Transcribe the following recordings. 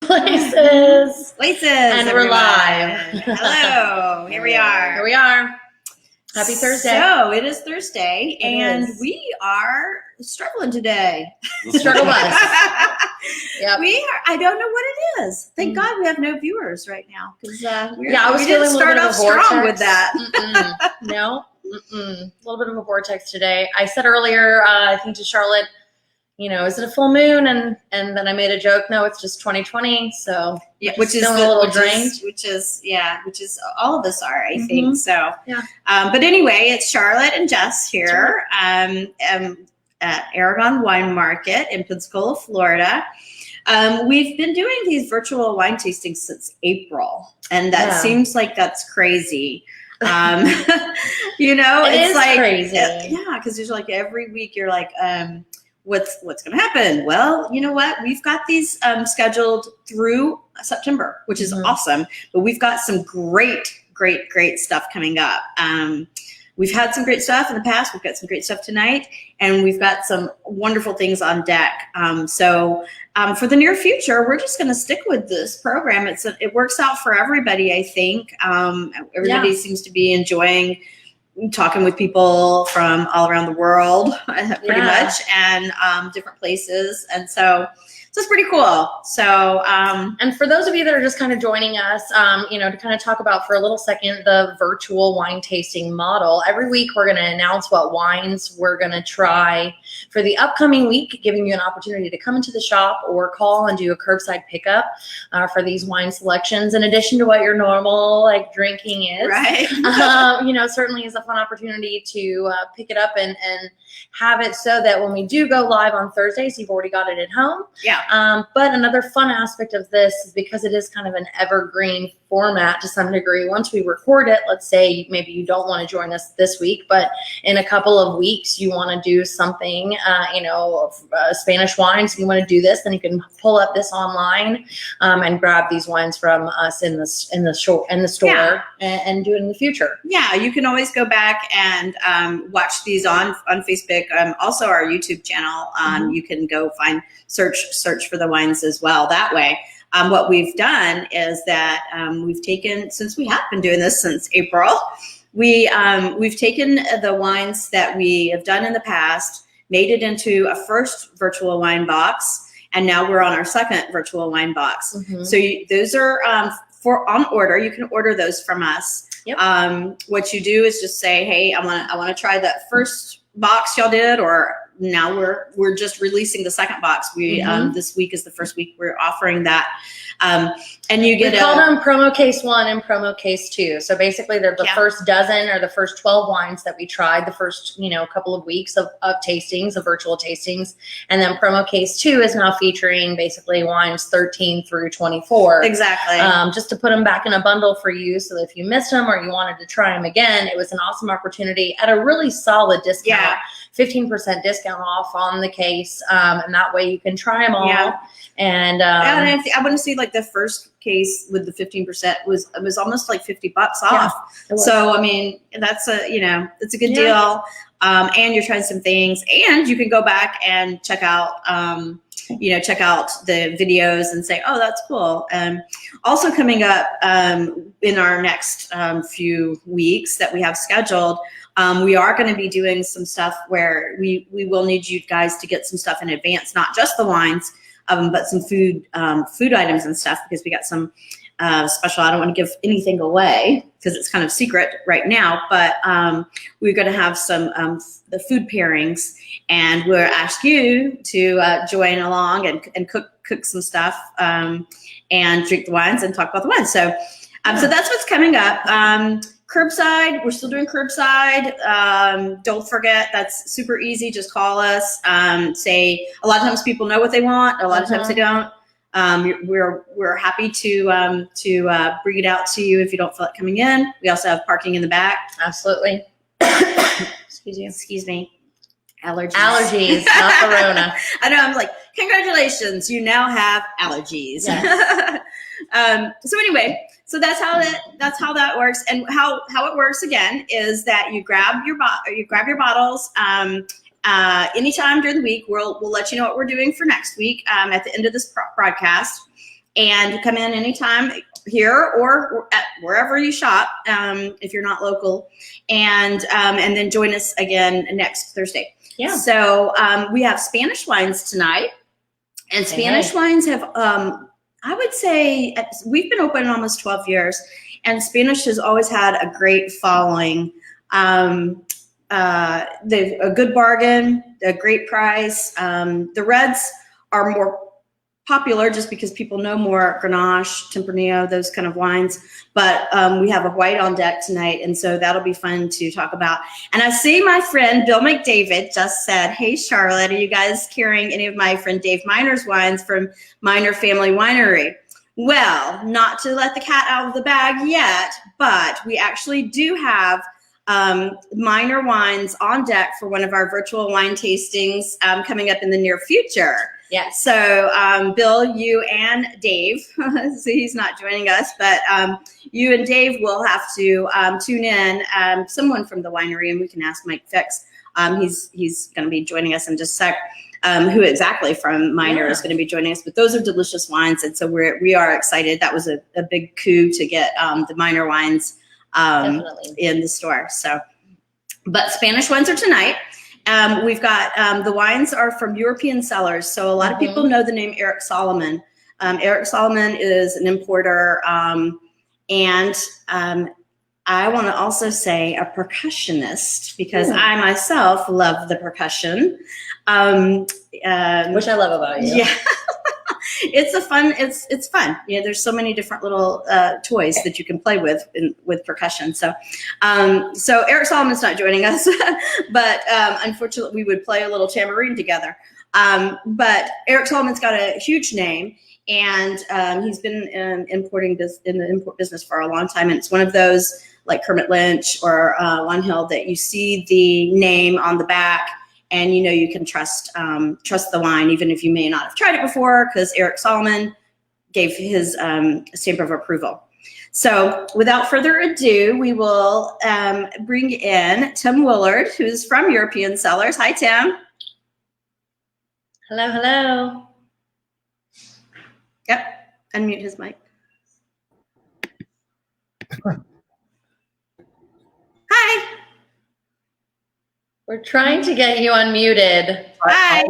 Places. And everyone. we're live. Hello. Here we are. Here we are. Happy Thursday. So it is Thursday, and is. we are struggling today. Struggle bus. Yep. We are. I don't know what it is. Thank God we have no viewers right now, because I was we feeling didn't start off strong with that. No. A little bit of a vortex today. I said earlier, I think to Charlotte, is it a full moon? And then I made a joke. No, it's just 2020. So yeah, which is a little drained. Which is all of us are, I think. So yeah. But anyway, it's Charlotte and Jess here at Aragon Wine Market in Pensacola, Florida. We've been doing these virtual wine tastings since April, and that seems like that's crazy. It's like crazy. Because there's like every week you're like, what's going to happen? Well, you know what? We've got these scheduled through September, which is awesome. But we've got some great stuff coming up. We've had some great stuff in the past. We've got some great stuff tonight, and we've got some wonderful things on deck. So for the near future, we're just going to stick with this program. It works out for everybody, I think. Everybody seems to be enjoying talking with people from all around the world, pretty much, and different places. And so it's pretty cool. So, and for those of you that are just kind of joining us, to kind of talk about for a little second, the virtual wine tasting model. Every week we're going to announce what wines we're going to try for the upcoming week, giving you an opportunity to come into the shop or call and do a curbside pickup for these wine selections, in addition to what your normal drinking is. Right. Certainly is a fun opportunity to pick it up and have it so that when we do go live on Thursdays, you've already got it at home. Yeah. But another fun aspect of this is because it is kind of an evergreen format to some degree. Once we record it, let's say maybe you don't want to join us this week, but in a couple of weeks you want to do something, Spanish wines, and you want to do this, then you can pull up this online and grab these wines from us in the store and do it in the future. Yeah, you can always go back and watch these on Facebook. Also, our YouTube channel. You can go search for the wines as well that way. What we've done is that we've taken, since we have been doing this since April, we've taken the wines that we have done in the past, made it into a first virtual wine box, and now we're on our second virtual wine box. So those are on order. You can order those from us. Yep. What you do is just say, hey, I want to try that first box y'all did, or now we're just releasing the second box. We this week is the first week we're offering that, and you get. We call them promo case 1 and promo case 2. So basically, they're the first dozen or the first 12 wines that we tried the first couple of weeks of tastings, of virtual tastings, and then promo case 2 is now featuring basically wines 13 through 24. Exactly. Just to put them back in a bundle for you, so that if you missed them or you wanted to try them again, it was an awesome opportunity at a really solid discount. Yeah. 15% discount off on the case, and that way you can try them all. Yeah. And I want to see the first case with the 15% was almost like $50 off. Yeah, so I mean that's it's a good deal, and you're trying some things, and you can go back and check out the videos and say, oh, that's cool. Also coming up in our next few weeks that we have scheduled. We are going to be doing some stuff where we will need you guys to get some stuff in advance, not just the wines, but some food items and stuff, because we got some special. I don't want to give anything away because it's kind of secret right now, but we're going to have some the food pairings, and we'll ask you to join along and cook some stuff and drink the wines and talk about the wines. So that's what's coming up. Curbside, we're still doing curbside. Don't forget, that's super easy. Just call us. Say, a lot of times people know what they want. A lot of times they don't. We're happy to bring it out to you if you don't feel like coming in. We also have parking in the back. Absolutely. Excuse me. Allergies, not corona. I know. I'm like, congratulations, you now have allergies. Yes. So anyway, so that's how that works, and how it works again is that you grab your bottles. Anytime during the week, we'll let you know what we're doing for next week at the end of this broadcast. and come in anytime here or at wherever you shop if you're not local, and then join us again next Thursday. Yeah. So we have Spanish wines tonight, and Spanish wines have I would say we've been open almost 12 years, and Spanish has always had a great following. They've a good bargain, a great price. The reds are more popular just because people know more Grenache, Tempranillo, those kind of wines. But we have a white on deck tonight, and so that'll be fun to talk about. And I see my friend Bill McDavid just said, "Hey, Charlotte, are you guys carrying any of my friend Dave Miner's wines from Miner Family Winery?" Well, not to let the cat out of the bag yet, but we actually do have Miner wines on deck for one of our virtual wine tastings coming up in the near future. Yes. So Bill, you and Dave, so he's not joining us, but you and Dave will have to tune in someone from the winery, and we can ask Mike Fix. He's going to be joining us in just a sec. Who exactly from Miner is going to be joining us, but those are delicious wines, and so we are excited. That was a big coup to get the Miner wines in the store. So, but Spanish wines are tonight. We've got the wines are from European Cellars. So a lot of people know the name Eric Solomon. Eric Solomon is an importer, and I want to also say a percussionist, because I myself love the percussion. Which I love about you. Yeah. It's fun. You know, there's so many different little toys that you can play with percussion. So Eric Solomon's not joining us, but unfortunately we would play a little tambourine together. But Eric Solomon's got a huge name, and he's been importing this in the import business for a long time. And it's one of those like Kermit Lynch or One Hill that you see the name on the back, and you know you can trust the wine, even if you may not have tried it before, because Eric Solomon gave his stamp of approval. So without further ado, we will bring in Tim Willard, who's from European Cellars. Hi, Tim. Hello, hello. Yep, unmute his mic. Hi. We're trying to get you unmuted. Hi.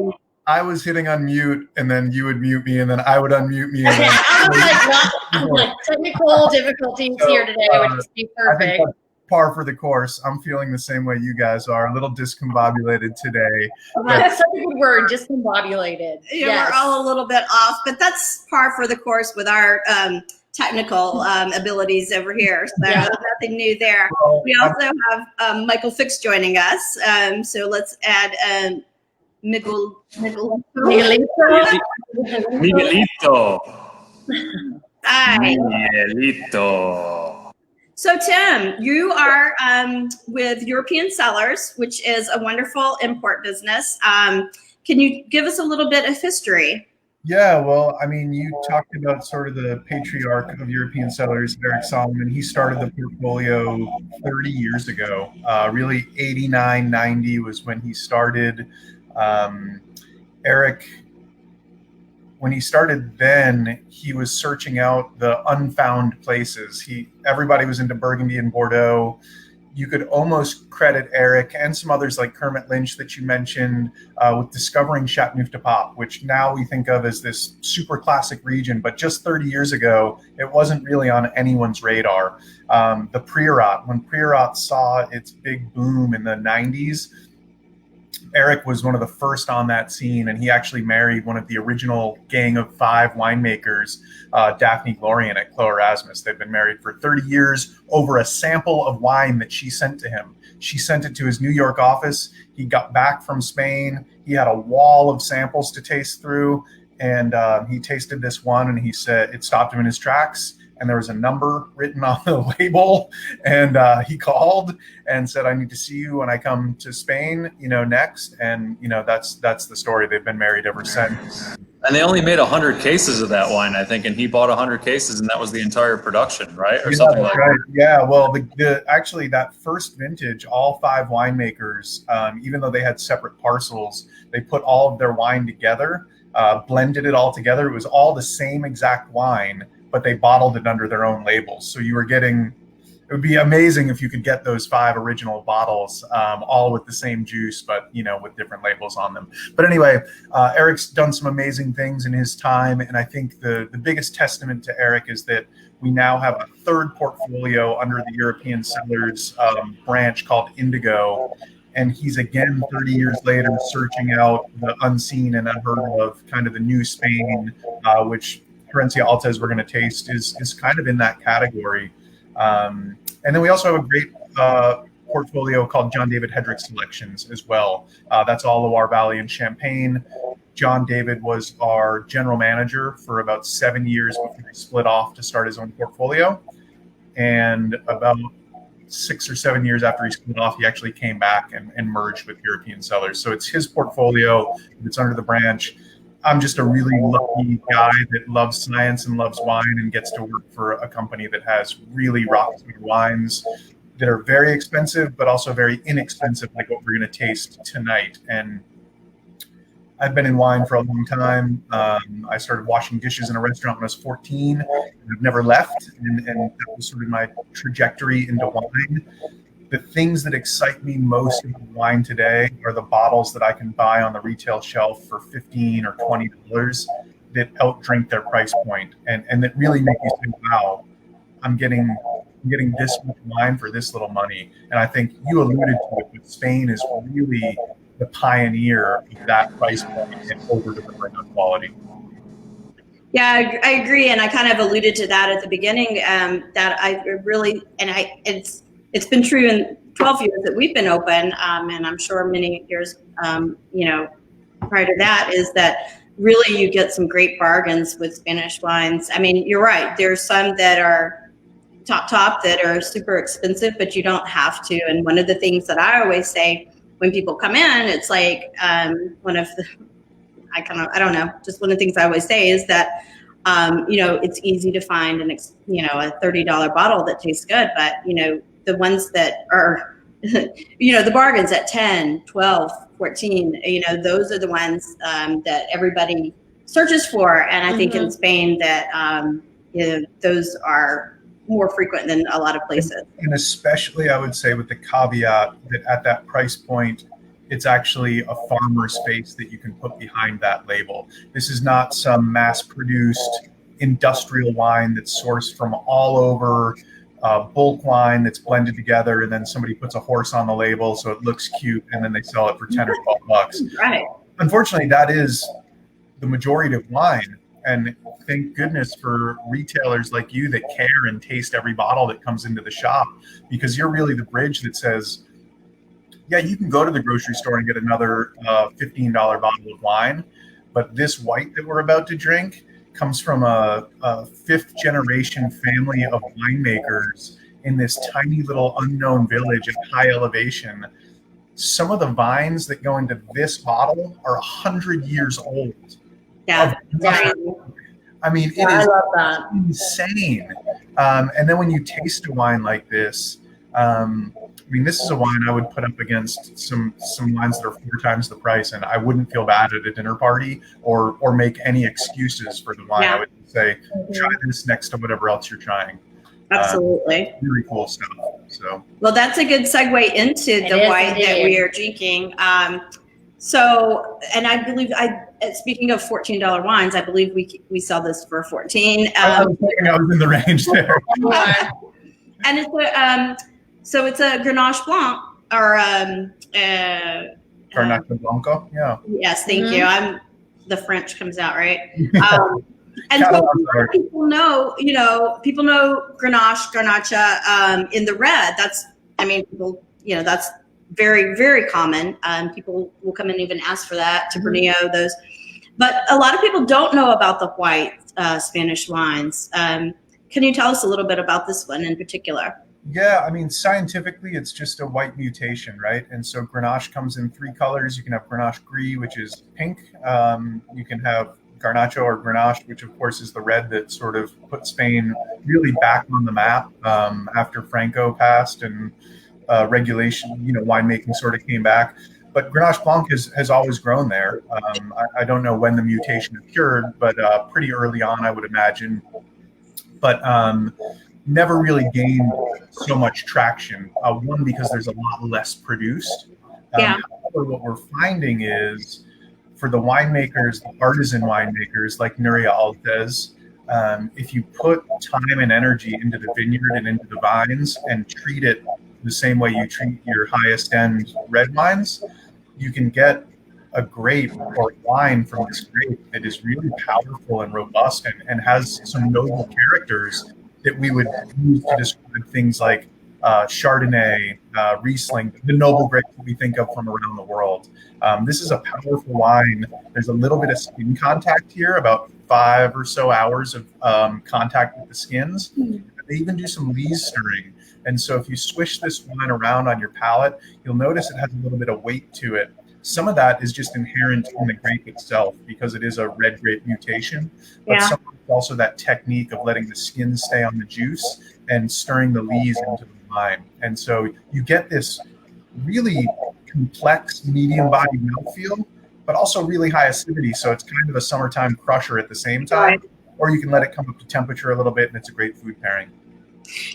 I was hitting unmute, and then you would mute me, and then I would unmute me. And Okay, then I was like technical difficulties here today would just be I think perfect. that's par for the course. I'm feeling the same way you guys are, a little discombobulated today. That's such a good word, discombobulated. Yeah, Yes. we're all a little bit off, but that's par for the course with our technical abilities over here. So nothing new there. Well, We also have Michael Fix joining us. So let's add Miguelito. Miguelito. Hi. Miguelito. So Tim, you are with European Cellars, which is a wonderful import business. Can you give us a little bit of history? Yeah, well, I mean, you talked about sort of the patriarch of European Cellars, Eric Solomon. He started the portfolio 30 years ago. Really, 89, 90 was when he started. Eric, when he started then, he was searching out the unfound places. Everybody was into Burgundy and Bordeaux. You could almost credit Eric and some others like Kermit Lynch that you mentioned with discovering Châteauneuf-du-Pape, which now we think of as this super classic region. But just 30 years ago, it wasn't really on anyone's radar. The Priorat, when Priorat saw its big boom in the 90s, Eric was one of the first on that scene, and he actually married one of the original Gang of Five winemakers, Daphne Glorian at Clos Erasmus. They've been married for 30 years over a sample of wine that she sent to him. She sent it to his New York office. He got back from Spain. He had a wall of samples to taste through, and he tasted this one, and he said it stopped him in his tracks. And there was a number written on the label, and he called and said, "I need to see you when I come to Spain, next." And that's the story. They've been married ever since. And they only made 100 cases of that wine, I think, and he bought 100 cases, and that was the entire production, right? Or something like that. Yeah, well, actually that first vintage, all five winemakers, even though they had separate parcels, they put all of their wine together. blended it all together. It was all the same exact wine, but they bottled it under their own labels. So you were getting, it would be amazing if you could get those 5 original bottles, all with the same juice, but with different labels on them. But anyway, Eric's done some amazing things in his time, and I think the biggest testament to Eric is that we now have a 3rd portfolio under the European Cellars branch called Indigo, and he's again 30 years later searching out the unseen and unheard of, kind of the new Spain, which Herencia Altes we're going to taste is kind of in that category. And then we also have a great portfolio called John David Hedrick Selections as well. That's all Loire Valley and Champagne. John David was our general manager for about 7 years before he split off to start his own portfolio. And about 6 or 7 years after he split off, he actually came back and merged with European Cellars. So it's his portfolio. It's under the branch. I'm just a really lucky guy that loves science and loves wine and gets to work for a company that has really rock-solid wines that are very expensive, but also very inexpensive, like what we're going to taste tonight. And I've been in wine for a long time. I started washing dishes in a restaurant when I was 14. And I've never left, and that was sort of my trajectory into wine. The things that excite me most in wine today are the bottles that I can buy on the retail shelf for $15 or $20 that outdrink their price point, and that really make you say, wow, I'm getting this much wine for this little money. And I think you alluded to it, but Spain is really the pioneer of that price point and over-delivering on quality. Yeah, I agree, and I kind of alluded to that at the beginning. That I really, and it's been true in 12 years that we've been open, and I'm sure many years, prior to that, is that really you get some great bargains with Spanish wines. I mean, you're right. There's some that are top that are super expensive, but you don't have to. And one of the things that I always say when people come in, it's like one of the things I always say is that, it's easy to find a $30 bottle that tastes good, but, the ones that are, the bargains at 10, 12, 14, those are the ones that everybody searches for. And I think in Spain that, those are more frequent than a lot of places. And especially, I would say, with the caveat that at that price point, it's actually a farmer's face that you can put behind that label. This is not some mass-produced industrial wine that's sourced from all over, bulk wine that's blended together, and then somebody puts a horse on the label so it looks cute, and then they sell it for 10 or 12 bucks. Right. Unfortunately, that is the majority of wine. And thank goodness for retailers like you that care and taste every bottle that comes into the shop, because you're really the bridge that says, yeah, you can go to the grocery store and get another $15 bottle of wine, but this white that we're about to drink comes from a 5th generation family of winemakers in this tiny little unknown village at high elevation. Some of the vines that go into this bottle are 100 years old. Yeah. I mean, it is insane. And then when you taste a wine like this, this is a wine I would put up against some wines that are 4 times the price, and I wouldn't feel bad at a dinner party or make any excuses for the wine. Yeah. I would say, try this next to whatever else you're trying. Absolutely. Really cool stuff. So. Well, that's a good segue into the wine that we are drinking. And I believe speaking of $14 wines, I believe we sell this for 14. I was in the range there. And it's a Grenache Blanc or Garnatxa Blanca. Yeah. Yes, thank you. The French comes out right. And so people know Grenache, Garnatxa in the red. That's very, very common. People will come and even ask for that, Tempranillo, those. But a lot of people don't know about the white Spanish wines. Can you tell us a little bit about this one in particular? Yeah, scientifically, it's just a white mutation, right? And so Grenache comes in 3 colors. You can have Grenache Gris, which is pink. You can have Garnacho or Grenache, which of course is the red that sort of put Spain really back on the map after Franco passed and regulation, winemaking sort of came back. But Grenache Blanc has always grown there. I don't know when the mutation occurred, but pretty early on, I would imagine. But never really gained so much traction. One, because there's a lot less produced. However, what we're finding is for the winemakers, the artisan winemakers like Herencia Altes, if you put time and energy into the vineyard and into the vines and treat it the same way you treat your highest end red wines, you can get a grape or wine from this grape that is really powerful and robust and has some noble characters that we would use to describe things like Chardonnay, Riesling, the noble grapes that we think of from around the world. This is a powerful wine. There's a little bit of skin contact here, about 5 or so hours of contact with the skins. They even do some lees stirring. And so if you swish this wine around on your palate, you'll notice it has a little bit of weight to it. Some of that is just inherent in the grape itself because it is a red grape mutation. But some also that technique of letting the skin stay on the juice and stirring the lees into the wine. And so you get this really complex medium body mouthfeel, but also really high acidity. So it's kind of a summertime crusher at the same time, or you can let it come up to temperature a little bit and it's a great food pairing.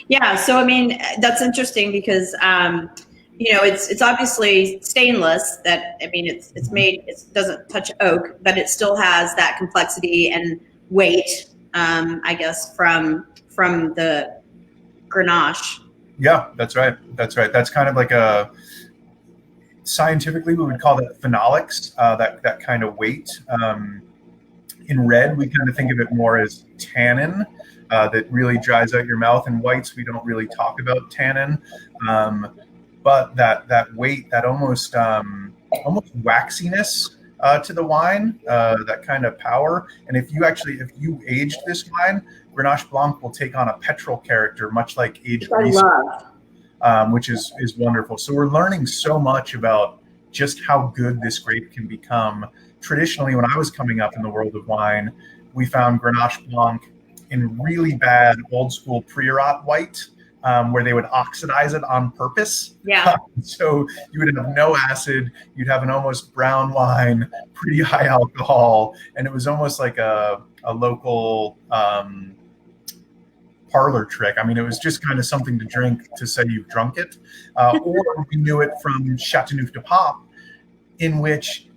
Yeah. So, I mean, that's interesting because, it's obviously stainless. That, I mean, it's made, it doesn't touch oak, but it still has that complexity and weight, I guess, from the Grenache. Yeah, that's right. That's right. That's kind of like a, scientifically, we would call that phenolics, that kind of weight. In red, we kind of think of it more as tannin that really dries out your mouth. In whites, we don't really talk about tannin. But that weight, that almost waxiness to the wine, that kind of power. And if you aged this wine, Grenache Blanc will take on a petrol character, much like aged Riesling, which is wonderful. So we're learning so much about just how good this grape can become. Traditionally, when I was coming up in the world of wine, we found Grenache Blanc in really bad old school Priorat white, where they would oxidize it on purpose. Yeah. So you would have no acid, you'd have an almost brown wine, pretty high alcohol, and it was almost like a local parlor trick. I mean, it was just kind of something to drink to say you've drunk it. Or we knew it from Châteauneuf-du-Pape, in which,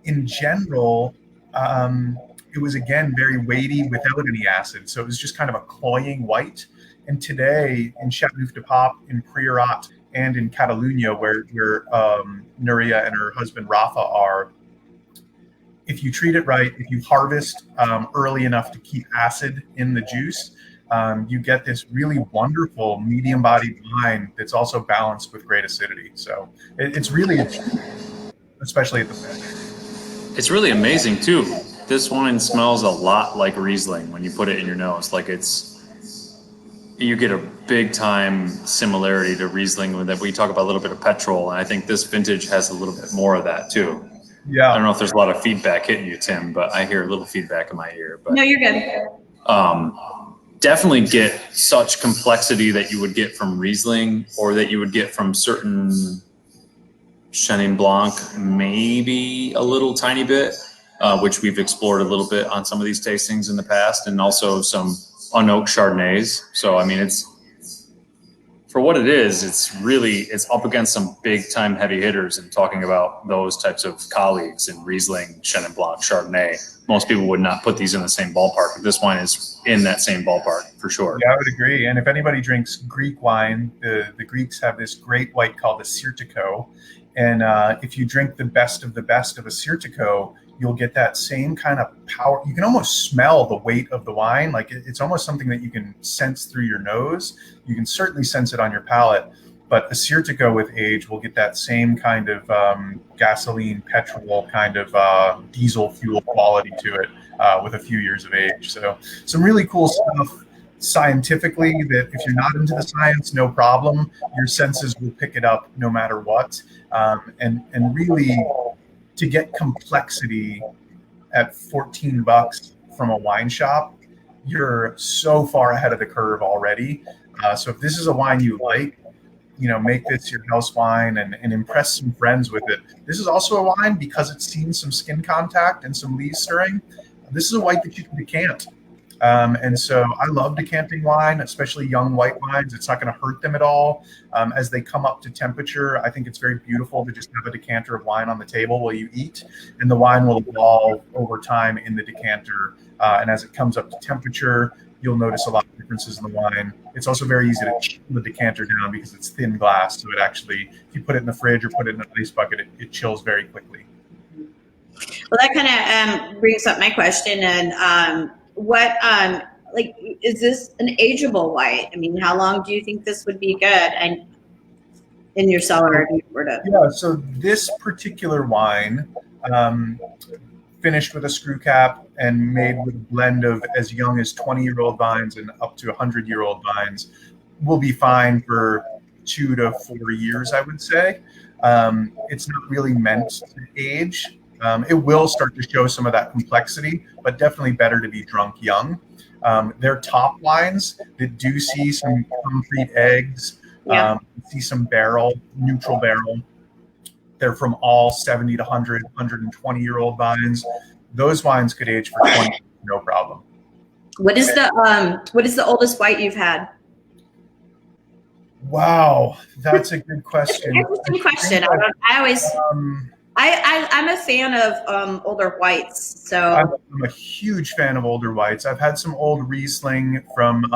in general, it was, again, very weighty without any acid. So it was just kind of a cloying white. And today, in Châteauneuf-du-Pape, in Priorat, and in Catalonia, where Nuria and her husband Rafa are, if you treat it right, if you harvest early enough to keep acid in the juice, you get this really wonderful medium-bodied wine that's also balanced with great acidity. So it's really, especially at the finish. It's really amazing too. This wine smells a lot like Riesling when you put it in your nose. Like you get a big time similarity to Riesling that we talk about a little bit of petrol. And I think this vintage has a little bit more of that too. Yeah. I don't know if there's a lot of feedback hitting you, Tim, but I hear a little feedback in my ear. But no, you're good. Definitely get such complexity that you would get from Riesling or that you would get from certain Chenin Blanc, maybe a little tiny bit, which we've explored a little bit on some of these tastings in the past, and also some unoaked Chardonnays. So, I mean, it's for what it is, it's up against some big time heavy hitters, and talking about those types of colleagues in Riesling, Chenin Blanc, Chardonnay. Most people would not put these in the same ballpark, but this wine is in that same ballpark for sure. Yeah, I would agree. And if anybody drinks Greek wine, the Greeks have this great white called a Sirtiko. And if you drink the best of a Sirtiko, you'll get that same kind of power. You can almost smell the weight of the wine. Like it's almost something that you can sense through your nose. You can certainly sense it on your palate. But the Sirtiko with age will get that same kind of gasoline, petrol kind of diesel fuel quality to it with a few years of age. So some really cool stuff scientifically that if you're not into the science, no problem. Your senses will pick it up no matter what. And really, to get complexity at $14 from a wine shop, you're so far ahead of the curve already. So if this is a wine you like, make this your house wine and impress some friends with it. This is also a wine, because it's seen some skin contact and some lees stirring. This is a white that you can decant. And so I love decanting wine, especially young white wines. It's not going to hurt them at all. As they come up to temperature, I think it's very beautiful to just have a decanter of wine on the table while you eat, and the wine will evolve over time in the decanter. And as it comes up to temperature, you'll notice a lot of differences in the wine. It's also very easy to chill the decanter down because it's thin glass. So it actually, if you put it in the fridge or put it in an ice bucket, it chills very quickly. Well, that kind of brings up my question. And what, is this an ageable white? I mean, how long do you think this would be good and in your cellar? Yeah, so this particular wine, finished with a screw cap and made with a blend of as young as 20-year-old vines and up to 100-year-old vines, will be fine for 2 to 4 years, I would say. It's not really meant to age. It will start to show some of that complexity, but definitely better to be drunk young. They're top wines that do see some concrete eggs, see some neutral barrel. They're from all 70 to 100, 120-year-old vines. Those wines could age for 20 years, no problem. What is the oldest white you've had? Wow, that's a good question. Interesting question. I'm a fan of older whites. So I'm a huge fan of older whites. I've had some old Riesling from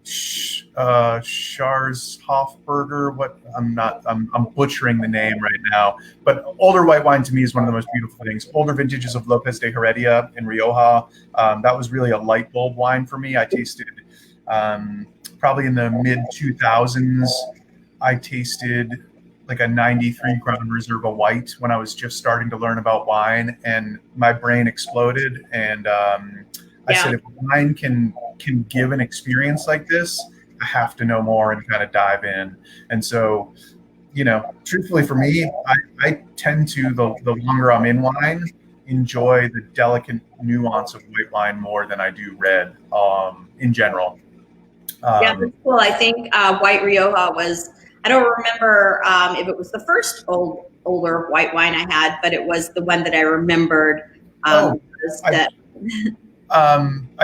Schars Hofberger. I'm butchering the name right now, but older white wine to me is one of the most beautiful things. Older vintages of Lopez de Heredia in Rioja. That was really a light bulb wine for me. I tasted probably in the mid 2000s. I tasted like a 93 Grand Reserva white when I was just starting to learn about wine, and my brain exploded. And I said, if wine can give an experience like this, I have to know more and kind of dive in. And so, truthfully for me, I tend to, the longer I'm in wine, enjoy the delicate nuance of white wine more than I do red in general. That's cool. I think White Rioja was, I don't remember if it was the first older white wine I had, but it was the one that I remembered. I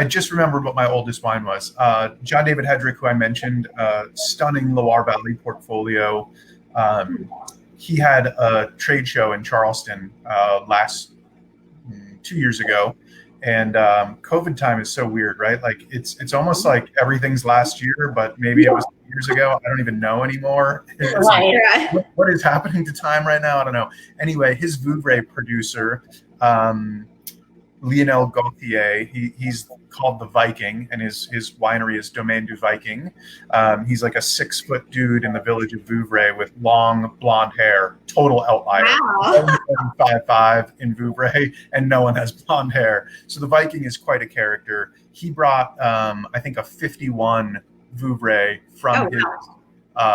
just remembered what my oldest wine was. John David Hedrick, who I mentioned, stunning Loire Valley portfolio. He had a trade show in Charleston 2 years ago. And COVID time is so weird, right? Like it's almost like everything's last year, but maybe it was years ago. I don't even know anymore. What is happening to time right now? I don't know. Anyway, his Vouvray producer, Lionel Gauthier, he's called the Viking, and his winery is Domaine du Viking. He's like a 6-foot dude in the village of Vouvray with long blonde hair, total outlier. Wow. 5'5" in Vouvray, and no one has blonde hair. So the Viking is quite a character. He brought, I think, a 51 Vouvray from his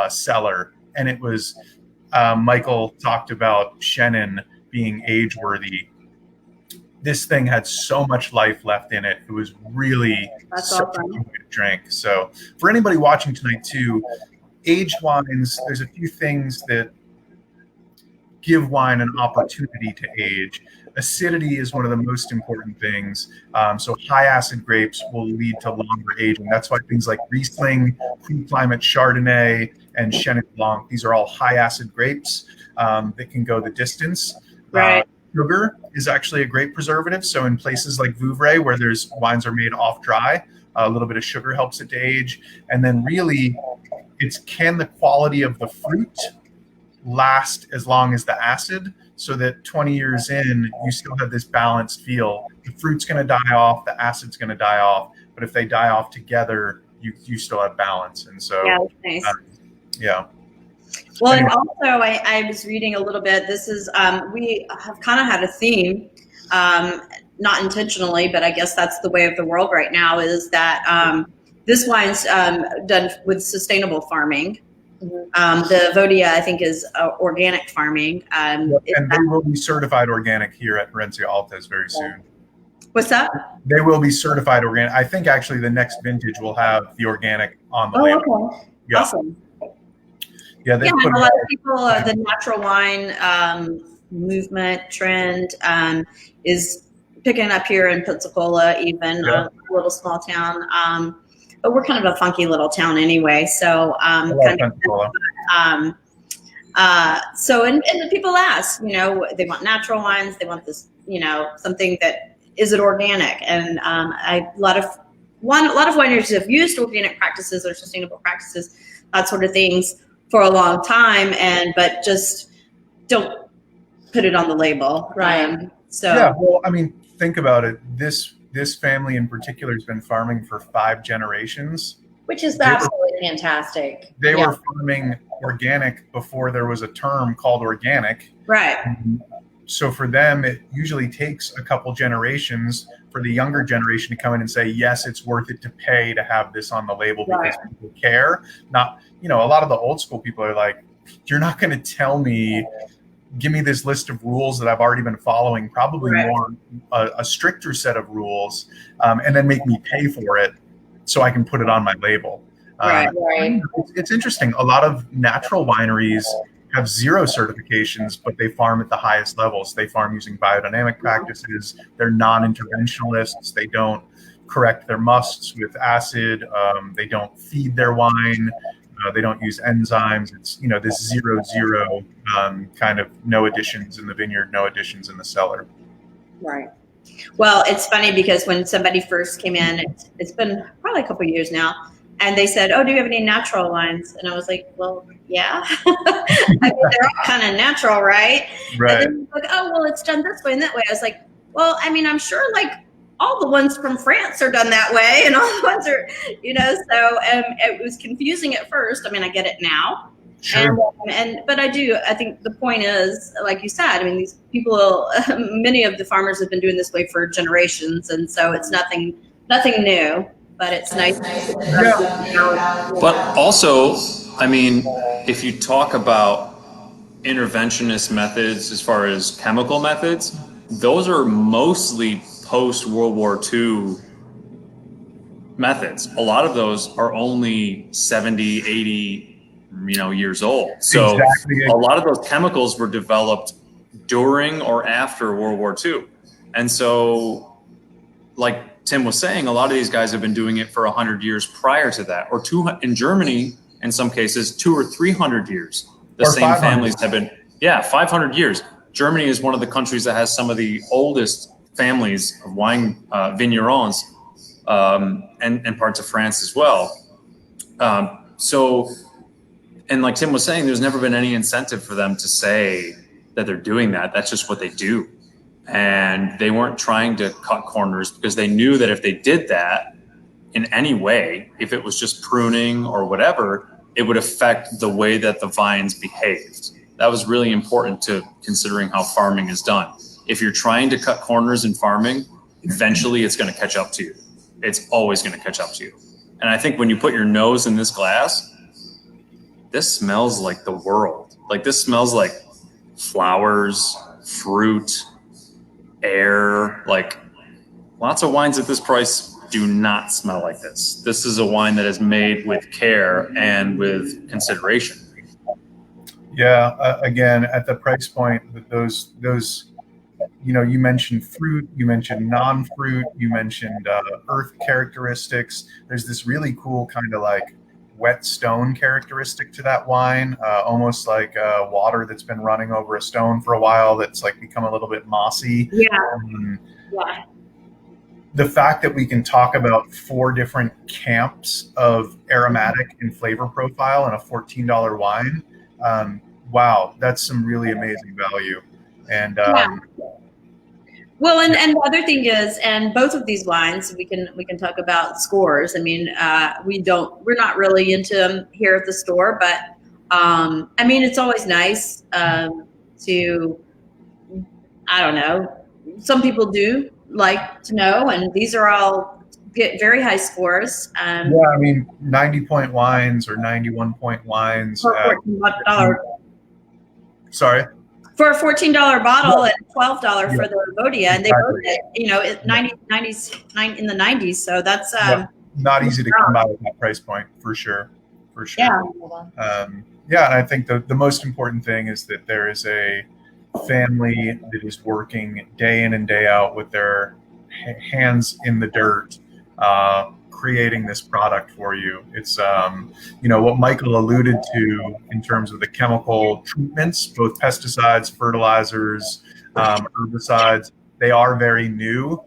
cellar, and it was, Michael talked about Chenin being age-worthy. This thing had so much life left in it. It was really such a good drink. So for anybody watching tonight too, aged wines, there's a few things that give wine an opportunity to age. Acidity is one of the most important things. So high acid grapes will lead to longer aging. That's why things like Riesling, pre-climate Chardonnay, and Chenin Blanc, these are all high acid grapes that can go the distance. Right. Sugar is actually a great preservative. So in places like Vouvray, where there's wines are made off dry, a little bit of sugar helps it to age. And then really, can the quality of the fruit last as long as the acid, so that 20 years in, you still have this balanced feel. The fruit's going to die off, the acid's going to die off, but if they die off together, you still have balance. And so, nice. Well, anyway. And also I was reading a little bit. This is, we have kind of had a theme, not intentionally, but I guess that's the way of the world right now, is that this wine's done with sustainable farming. The Evodia, I think, is organic farming. And they will be certified organic here at Herencia Altes very soon. What's that? They will be certified organic. I think actually the next vintage will have the organic on the label. Okay. Yeah. Awesome. Yeah, they Yeah, put a lot of people, the natural wine movement trend is picking up here in Pensacola, even Yeah. a little small town. But we're kind of a funky little town anyway, so I love kind of. Pensacola. So and the people ask, you know, they want natural wines, they want this, you know, something that is it organic, and a lot of wineries have used organic practices or sustainable practices, that sort of things for a long time, but just don't put it on the label. Right. So Yeah, well, I mean, think about it. This family in particular has been farming for 5 generations. Which is They were- absolutely fantastic. They Yeah. were farming organic before there was a term called organic. right. So for them, it usually takes a couple generations for the younger generation to come in and say, yes, it's worth it to pay to have this on the label because people care. Not, you know, a lot of the old school people are like, you're not going to tell me, give me this list of rules that I've already been following, probably Right. more a stricter set of rules, and then make me pay for it so I can put it on my label. Right. Right. It's interesting. A lot of natural wineries have 0 certifications, but they farm at the highest levels. They farm using biodynamic practices. They're non-interventionalists. They don't correct their musts with acid. They don't feed their wine. They don't use enzymes. It's, you know, this 0-0 kind of no additions in the vineyard, no additions in the cellar. Right. Well, it's funny because when somebody first came in, it's been probably a couple of years now, and they said, "Oh, do you have any natural wines?" And I was like, "Well, yeah." I mean, they're all kind of natural, right? Right. And then like, "Oh, well, it's done this way and that way." I was like, "Well, I mean, I'm sure like all the ones from France are done that way, and all the ones are, you know." So it was confusing at first. I mean, I get it now. Sure. But I think the point is, like you said, I mean, these people, many of the farmers have been doing this way for generations, and so it's nothing new, but it's nice. But also, I mean, if you talk about interventionist methods as far as chemical methods, those are mostly post-World War II methods. A lot of those are only 70, 80, years old. So Exactly. a lot of those chemicals were developed during or after World War II. And so, like Tim was saying, a lot of these guys have been doing it for 100 years prior to that, or in Germany, in some cases, 200 or 300 years. The same 500. families have been, 500 years. Germany is one of the countries that has some of the oldest families of wine vignerons, and parts of France as well. And like Tim was saying, there's never been any incentive for them to say that they're doing that. That's just what they do. And they weren't trying to cut corners because they knew that if they did that in any way, if it was just pruning or whatever, it would affect the way that the vines behaved. That was really important to considering how farming is done. If you're trying to cut corners in farming, eventually it's going to catch up to you. It's always going to catch up to you. And I think when you put your nose in this glass, this smells like the world. Like this smells like flowers, fruit, air. Like lots of wines at this price do not smell like this. This is a wine that is made with care and with consideration. Yeah. Again, at the price point, those, you mentioned fruit, you mentioned non-fruit, you mentioned earth characteristics. There's this really cool kind of like wet stone characteristic to that wine, almost like water that's been running over a stone for a while that's like become a little bit mossy. Yeah. Yeah. The fact that we can talk about 4 different camps of aromatic and flavor profile in a $14 wine, wow, that's some really amazing value. And well, and the other thing is, and both of these wines, we can talk about scores. I mean, we're not really into them here at the store, but I mean, it's always nice to, I don't know, some people do like to know, and these are all get very high scores. Yeah, I mean, 90-point wines or 91-point wines. For $14. Sorry? For a $14 bottle and $12 for the Evodia, and they Exactly. both at 90s in the 90s. So that's not easy to come by with that price point for sure. Yeah. Yeah, and I think the most important thing is that there is a family that is working day in and day out with their hands in the dirt, creating this product for you. It's what Michael alluded to in terms of the chemical treatments, both pesticides, fertilizers, herbicides. They are very new,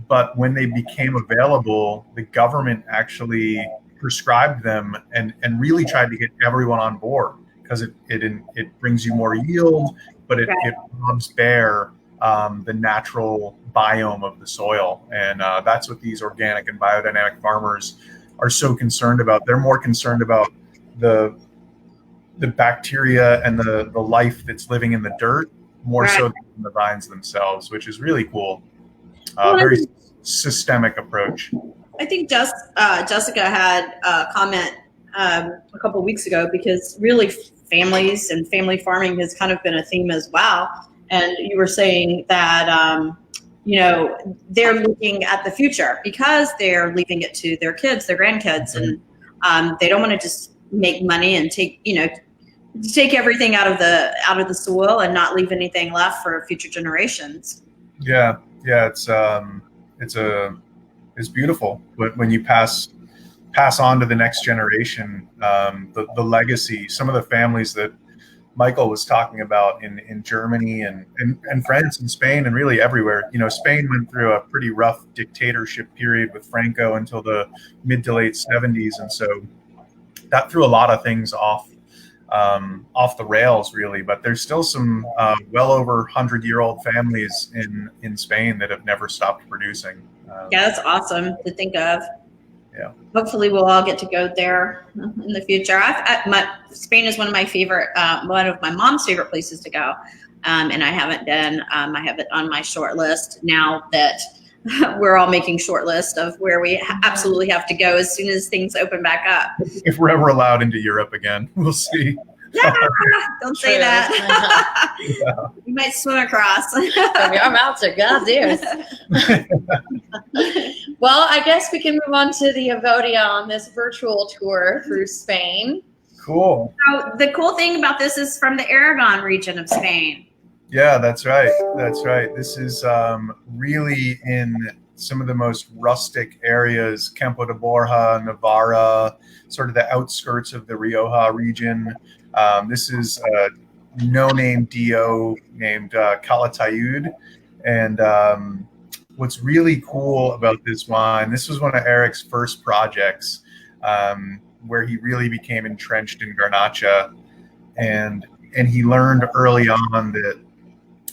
but when they became available, the government actually prescribed them and really tried to get everyone on board because it brings you more yield, but it robs bare the natural biome of the soil. And that's what these organic and biodynamic farmers are so concerned about. They're more concerned about the bacteria and the life that's living in the dirt more so than the vines themselves, which is really cool. Very systemic approach. I think Jessica had a comment a couple of weeks ago, because really families and family farming has kind of been a theme as well. And you were saying that, they're looking at the future because they're leaving it to their kids, their grandkids, and they don't want to just make money and take everything out of the soil and not leave anything left for future generations. Yeah, it's beautiful. But when you pass on to the next generation, the legacy, some of the families that Michael was talking about in Germany and France and Spain and really everywhere. Spain went through a pretty rough dictatorship period with Franco until the mid to late 70s. And so that threw a lot of things off the rails, really. But there's still some well over 100-year-old families in Spain that have never stopped producing. That's awesome to think of. Yeah. Hopefully we'll all get to go there in the future. Spain is one of my favorite, one of my mom's favorite places to go. And I haven't been. I have it on my short list now that we're all making short list of where we absolutely have to go as soon as things open back up. If we're ever allowed into Europe again, we'll see. Yeah, don't say that. Yeah. You might swim across. Our mouths are goddamn. Well, I guess we can move on to the Evodia on this virtual tour through Spain. Cool. So the cool thing about this is from the Aragon region of Spain. Yeah, that's right. This is really in some of the most rustic areas, Campo de Borja, Navarra, sort of the outskirts of the Rioja region. This is a no-name DO named Calatayud. And what's really cool about this wine, this was one of Eric's first projects where he really became entrenched in Garnatxa. And he learned early on that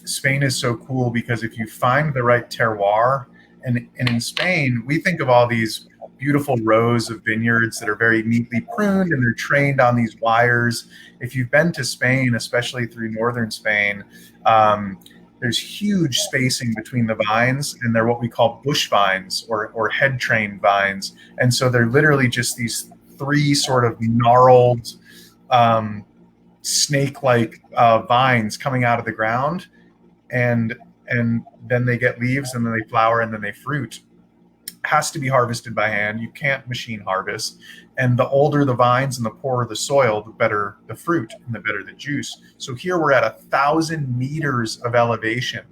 Spain is so cool because if you find the right terroir, and in Spain, we think of all these beautiful rows of vineyards that are very neatly pruned and they're trained on these wires. If you've been to Spain, especially through northern Spain, there's huge spacing between the vines, and they're what we call bush vines or head trained vines. And so they're literally just these three sort of gnarled, snake-like vines coming out of the ground, and then they get leaves, and then they flower, and then they fruit. Has to be harvested by hand. You can't machine harvest. And the older the vines and the poorer the soil, the better the fruit and the better the juice. So here we're at 1,000 meters of elevation.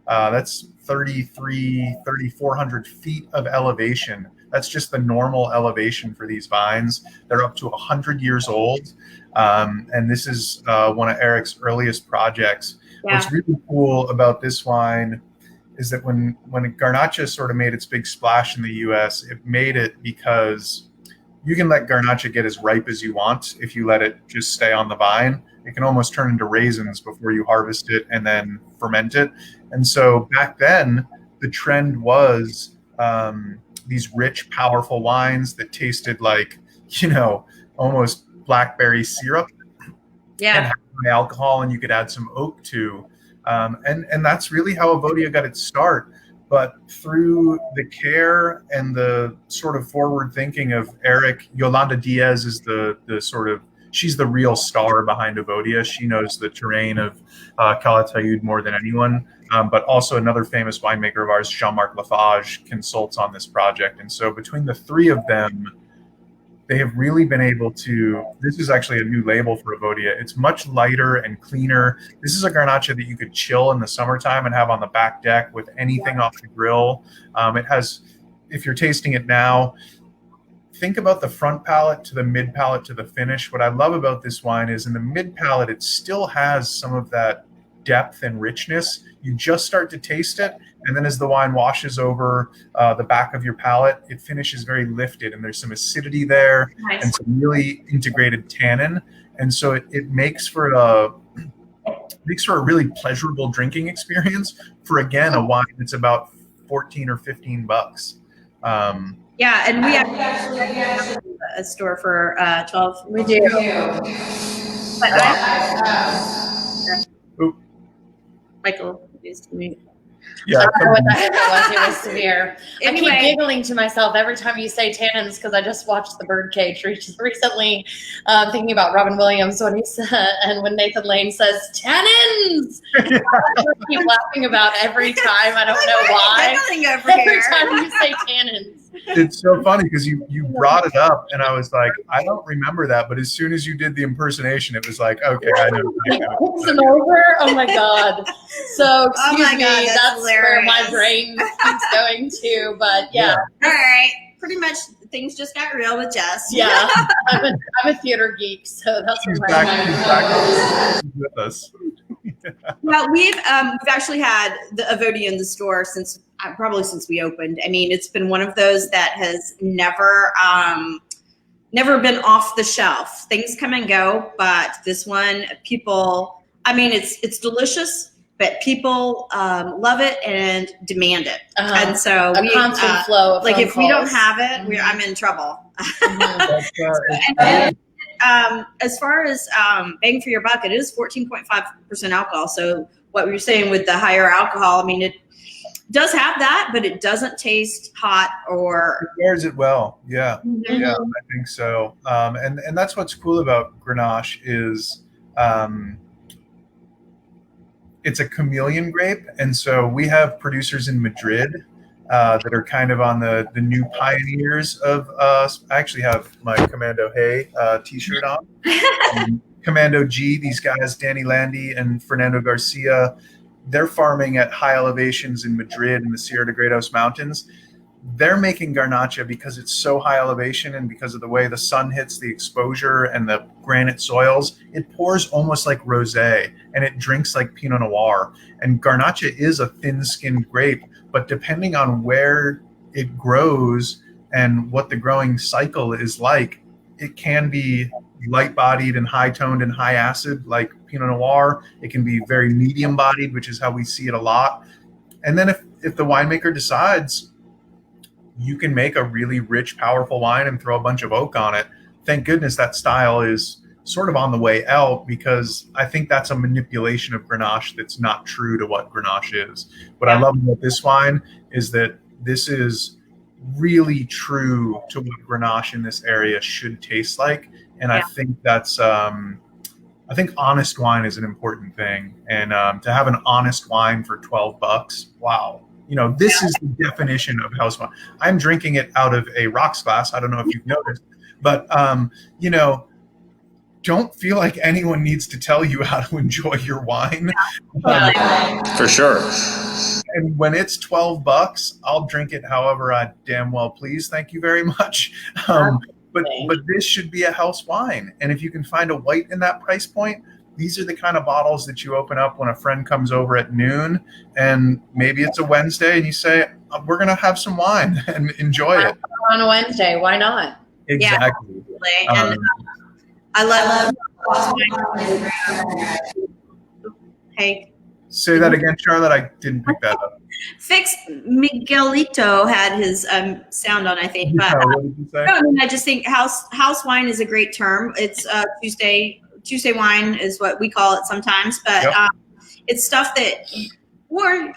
That's 3,400 feet of elevation. That's just the normal elevation for these vines. They're up to 100 years old. And this is one of Eric's earliest projects. Yeah. What's really cool about this wine is that when Garnatxa sort of made its big splash in the US, it made it because you can let Garnatxa get as ripe as you want. If you let it just stay on the vine, it can almost turn into raisins before you harvest it and then ferment it. And so back then, the trend was these rich, powerful wines that tasted like, almost blackberry syrup. Yeah. And high alcohol, and you could add some oak to. And that's really how Evodia got its start. But through the care and the sort of forward thinking of Eric, Yolanda Diaz is the sort of, she's the real star behind Evodia. She knows the terrain of Calatayud more than anyone. But also another famous winemaker of ours, Jean-Marc Lafarge, consults on this project. And so between the three of them, they have really been able to, this is actually a new label for Evodia. It's much lighter and cleaner. This is a Garnatxa that you could chill in the summertime and have on the back deck with anything off the grill. It has, if you're tasting it now, think about the front palate to the mid palate to the finish. What I love about this wine is in the mid palate, it still has some of that depth and richness. You just start to taste it, and then as the wine washes over the back of your palate, it finishes very lifted, and there's some acidity there. Nice. And some really integrated tannin, and so it makes for a really pleasurable drinking experience for, again, a wine that's about 14 or 15 bucks. Yeah, and we actually have a store for 12. We do. But Oop. Michael is to me. Yeah, I don't know what that was. It was severe. I Anyway. keep giggling to myself every time you say tannins because I just watched The Birdcage recently, thinking about Robin Williams when he said, and when Nathan Lane says tannins, I keep laughing about every time. I don't know why. Every time you say tannins. it's so funny because you brought it up, and I was like, I don't remember that, but as soon as you did the impersonation, it was like, okay, I know. He picks them over. Oh my god. So excuse my God, me, that's that's where my hilarious. brain keeps going to. But yeah. All right. Pretty much things just got real with Jess. Yeah, I'm a theater geek, so that's She's what back with us. Well, we've actually had the Evodia in the store since probably since we opened. I mean, it's been one of those that has never been off the shelf. Things come and go, but this one, people, I mean, it's delicious, but people love it and demand it. And so a constant flow of like phone if we don't calls. have it, I'm in trouble. Mhm. And then, as far as bang for your buck, it is 14.5% alcohol. So what we were saying with the higher alcohol, I mean, it does have that, but it doesn't taste hot or. It bears it well. Yeah. Mhm. Yeah, I think so. And that's what's cool about Grenache is it's a chameleon grape. And so we have producers in Madrid that are kind of on the new pioneers of I actually have my Commando Hay t-shirt on. Commando G, these guys, Danny Landy and Fernando Garcia, they're farming at high elevations in Madrid in the Sierra de Gredos Mountains. They're making Garnatxa because it's so high elevation and because of the way the sun hits the exposure and the granite soils, it pours almost like rosé and it drinks like Pinot Noir. And Garnatxa is a thin-skinned grape, but depending on where it grows and what the growing cycle is like, it can be light-bodied and high-toned and high-acid like Pinot Noir. It can be very medium-bodied, which is how we see it a lot. And then if the winemaker decides, you can make a really rich, powerful wine and throw a bunch of oak on it. Thank goodness that style is sort of on the way out, because I think that's a manipulation of Grenache that's not true to what Grenache is. What I love about this wine is that this is really true to what Grenache in this area should taste like. And I think that's, I think honest wine is an important thing. And to have an honest wine for $12, wow. You know, this is the definition of house wine. I'm drinking it out of a rocks glass. I don't know if you've noticed, but, you know, don't feel like anyone needs to tell you how to enjoy your wine. For sure. And when it's $12, I'll drink it however I damn well please. Thank you very much. But this should be a house wine. And if you can find a white in that price point, these are the kind of bottles that you open up when a friend comes over at noon, and maybe it's a Wednesday and you say, we're going to have some wine and enjoy it. On a Wednesday, why not? Exactly. And I love Hey. Say that again, Charlotte. I didn't pick that up. Fix Miguelito had his sound on, I think. But What did you say? no, I mean, I just think house wine is a great term. It's Tuesday wine is what we call it sometimes, but it's stuff that or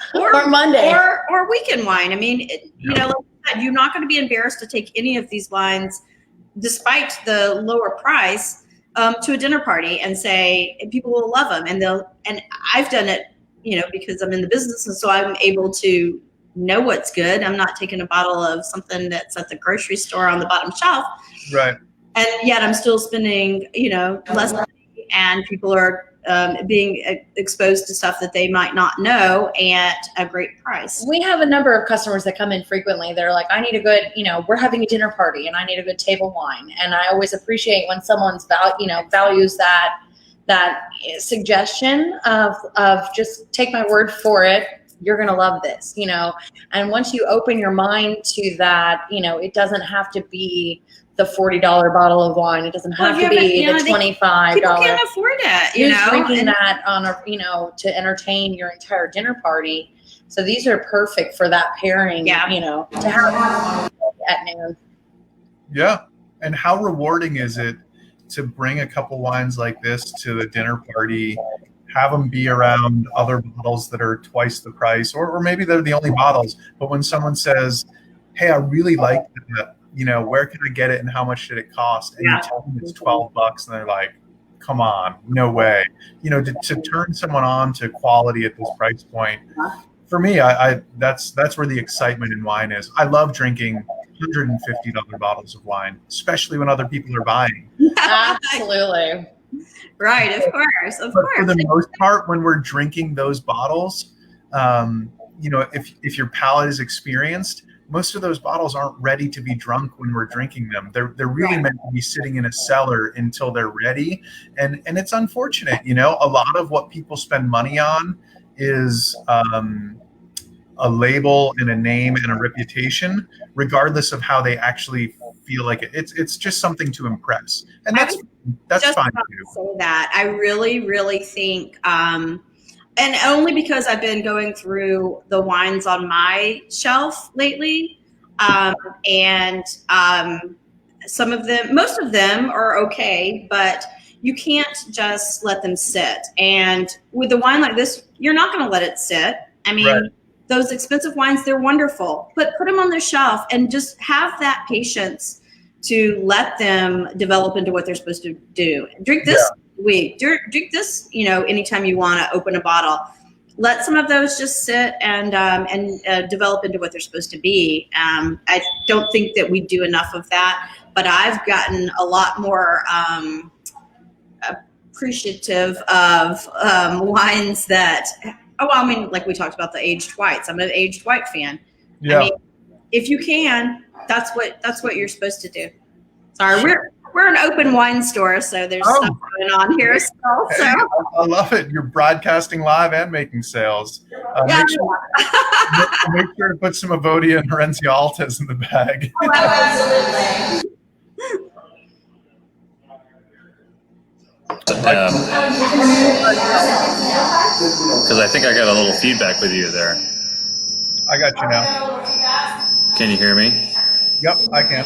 Monday or weekend wine. I mean, you know, like I said, you're not going to be embarrassed to take any of these wines, despite the lower price, to a dinner party and say, and people will love them, and I've done it, you know, because I'm in the business, and so I'm able to know what's good. I'm not taking a bottle of something that's at the grocery store on the bottom shelf. Right. and yet I'm still spending, less money, and people are being exposed to stuff that they might not know at a great price. We have a number of customers that come in frequently. They're like, I need a good, we're having a dinner party and I need a good table wine. And I always appreciate when someone's values that suggestion of just take my word for it. You're going to love this, and once you open your mind to that, it doesn't have to be the $40 bottle of wine. It doesn't have to be the $25. People can't afford it, Who's drinking that on to entertain your entire dinner party. So these are perfect for that pairing, to have at noon. Yeah. And how rewarding is it to bring a couple wines like this to the dinner party, have them be around other bottles that are twice the price, or maybe they're the only bottles. But when someone says, hey, I really like that, where can I get it and how much did it cost? And you tell them it's $12 and they're like, come on, no way. To turn someone on to quality at this price point, for me, that's where the excitement in wine is. I love drinking $150 bottles of wine, especially when other people are buying. Absolutely. Right, of course. For the most part, when we're drinking those bottles, if your palate is experienced, most of those bottles aren't ready to be drunk when we're drinking them. They're really meant to be sitting in a cellar until they're ready. And it's unfortunate, a lot of what people spend money on is a label and a name and a reputation, regardless of how they actually feel like it. It's just something to impress. And that's fine too. Say that. I really, really think, and only because I've been going through the wines on my shelf lately, and some of them, most of them are okay, but you can't just let them sit. And with a wine like this, you're not going to let it sit. I mean, right. Those expensive wines, they're wonderful, but put them on the shelf and just have that patience to let them develop into what they're supposed to do. Drink this week, drink this, anytime you want to open a bottle. Let some of those just sit and develop into what they're supposed to be. I don't think that we do enough of that, but I've gotten a lot more appreciative of wines that, like we talked about the aged whites. I'm an aged white fan. Yeah. I mean, if you can, that's what you're supposed to do. Sorry, we're an open wine store, so there's stuff going on here as well. So. I love it. You're broadcasting live and making sales. Make sure to put some Evodia and Herencia Altes in the bag. Oh, absolutely. Because I think I got a little feedback with you there. I got you now. Can you hear me? Yep, I can.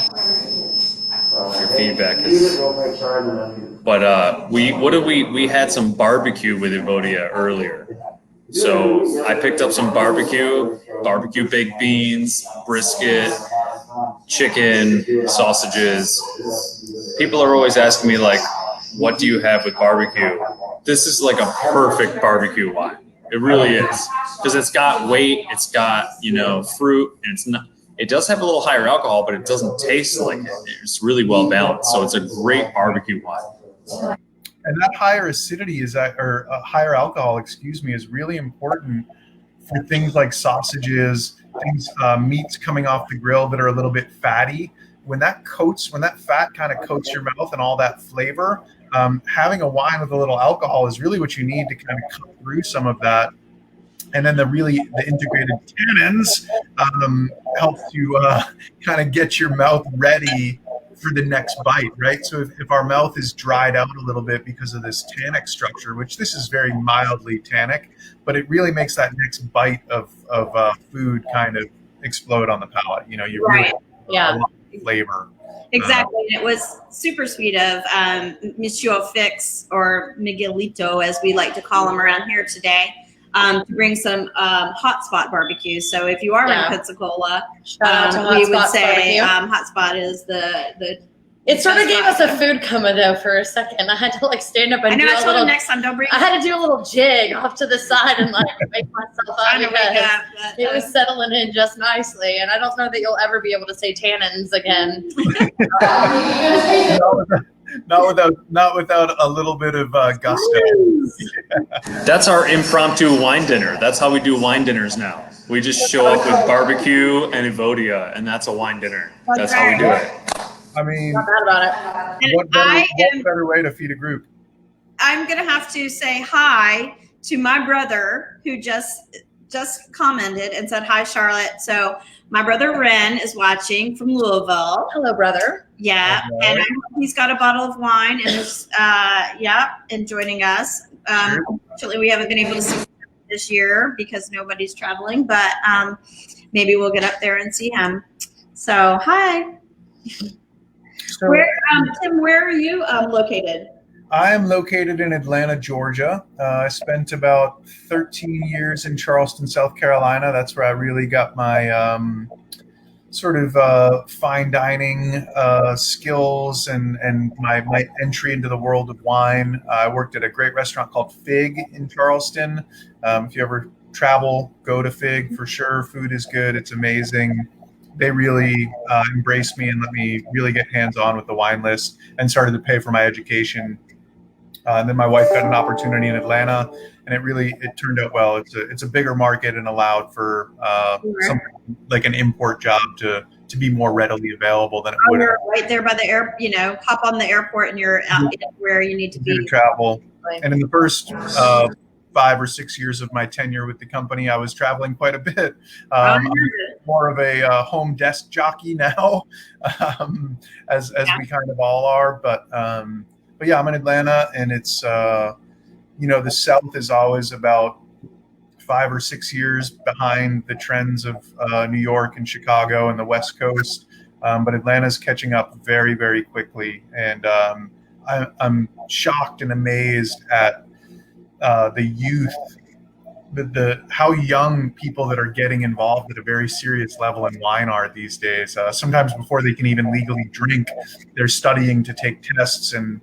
Your feedback is. But we had some barbecue with Evodia earlier. So I picked up some barbecue baked beans, brisket, chicken, sausages. People are always asking me, like, what do you have with barbecue? This is like a perfect barbecue wine. It really is. Because it's got weight, it's got, fruit, and it does have a little higher alcohol, but it doesn't taste like it. It's really well balanced. So it's a great barbecue wine. And that higher acidity higher alcohol, is really important for things like sausages, meats coming off the grill that are a little bit fatty. When that fat kind of coats your mouth and all that flavor, having a wine with a little alcohol is really what you need to kind of cut through some of that. And then the integrated tannins help to kind of get your mouth ready for the next bite, right? So if our mouth is dried out a little bit because of this tannic structure, which this is very mildly tannic, but it really makes that next bite of food kind of explode on the palate. You really a lot of flavor. Exactly. It was super sweet of Monsieur Fix, or Miguelito, as we like to call him around here today, to bring some hotspot barbecue. So if you are in Pensacola, we would say hotspot is the It sort of gave us a food coma though for a second. I had to like stand up and I know. do I a told little. him next time, don't bring. I had to do a little jig off to the side and like make myself up Trying to wake because up, but, it was settling in just nicely. And I don't know that you'll ever be able to say tannins again. Not without a little bit of gusto. That's our impromptu wine dinner. That's how we do wine dinners now. We just show up with barbecue and Evodia, and that's a wine dinner. That's how we do it. I mean, Not bad about it. what better way to feed a group? I'm gonna have to say hi to my brother who just commented and said hi, Charlotte. So my brother Ren is watching from Louisville. Hello, brother. Yeah, Okay. and he's got a bottle of wine and is and joining us. Unfortunately, we haven't been able to see him this year because nobody's traveling, but maybe we'll get up there and see him. So hi. So, Tim, where are you located? I am located in Atlanta, Georgia. I spent about 13 years in Charleston, South Carolina. That's where I really got my sort of fine dining skills and my entry into the world of wine. I worked at a great restaurant called Fig in Charleston. If you ever travel, go to Fig for sure. Food is good. It's amazing. They really embraced me and let me really get hands-on with the wine list and started to pay for my education. And then my wife got an opportunity in Atlanta, and it turned out well. It's a bigger market and allowed for something like an import job to be more readily available than it would. You're right there by the air. Hop on the airport and you're out where you need to be. To travel. And in the first 5 or 6 years of my tenure with the company, I was traveling quite a bit. I'm more of a home desk jockey now, as we kind of all are. But yeah, I'm in Atlanta, and it's the South is always about 5 or 6 years behind the trends of New York and Chicago and the West Coast. But Atlanta's catching up very, very quickly, and I'm shocked and amazed at the youth, how young people that are getting involved at a very serious level in wine are these days. Sometimes before they can even legally drink, they're studying to take tests and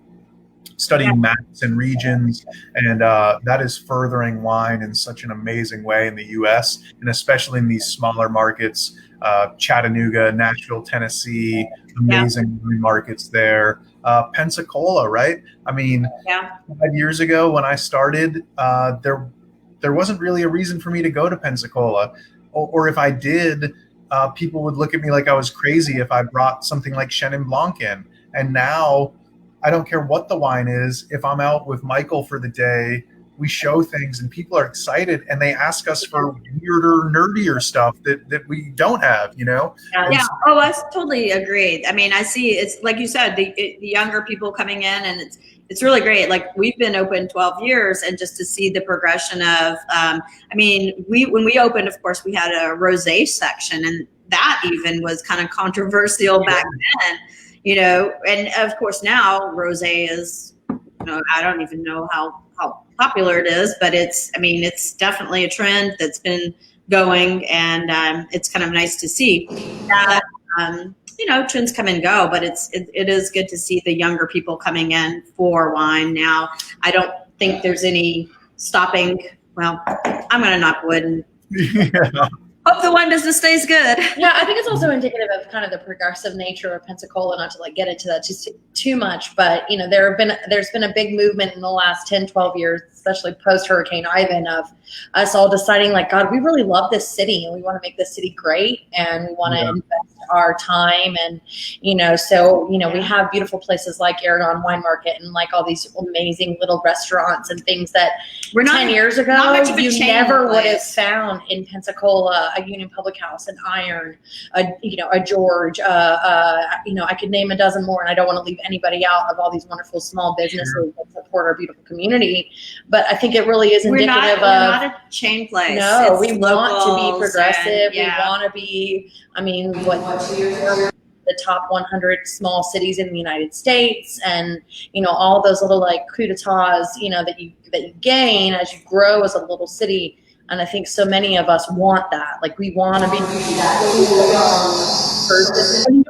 studying maps and regions, and that is furthering wine in such an amazing way in the U.S. and especially in these smaller markets, Chattanooga, Nashville, Tennessee, amazing wine markets there. Pensacola, right? I mean, 5 years ago when I started, there wasn't really a reason for me to go to Pensacola, or if I did, people would look at me like I was crazy if I brought something like Chenin Blanc in. And now, I don't care what the wine is. If I'm out with Michael for the day, we show things and people are excited and they ask us for weirder, nerdier stuff that we don't have, Yeah. Oh, I totally agree. I mean, I see it's like you said, the younger people coming in, and it's really great. Like, we've been open 12 years, and just to see the progression of, when we opened, of course, we had a rosé section, and that even was kind of controversial back then. And of course now rosé is, I don't even know how popular it is, but it's definitely a trend that's been going, and it's kind of nice to see that, trends come and go, but it is good to see the younger people coming in for wine now. I don't think there's any stopping. Well, I'm going to knock wood and hope the wine business stays good. Yeah, I think it's also indicative of kind of the progressive nature of Pensacola, not to get into that too much, but there's been a big movement in the last 10, 12 years, especially post Hurricane Ivan, of us all deciding God, we really love this city and we want to make this city great, and we want to invest our time, and we have beautiful places like Aragon Wine Market and all these amazing little restaurants and things that 10 years ago you never would have found in Pensacola. A Union Public House, an Iron, a George, I could name a dozen more, and I don't want to leave anybody out of all these wonderful small businesses that support our beautiful community. But I think it really is indicative we're not a chain place. No, we want to be progressive. We want to be, the top 100 small cities in the United States, and all those little coup d'etats, that you gain as you grow as a little city. And I think so many of us want that. We want to be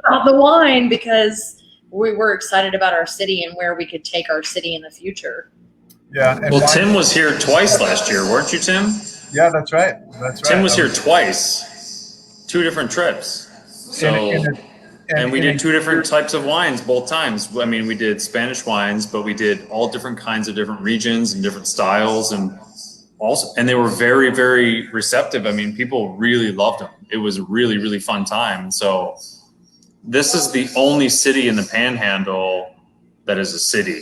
about the wine because we're excited about our city and where we could take our city in the future. Yeah. And Well, Tim was here twice last year, weren't you, Tim? Yeah, that's right. That's right. Tim was here twice, 2 different trips. So, and we did 2 different types of wines both times. I mean, we did Spanish wines, but we did all different kinds of different regions and different styles, and also, and they were very, very receptive. I mean, people really loved them. It was a really, really fun time. So this is the only city in the Panhandle that is a city.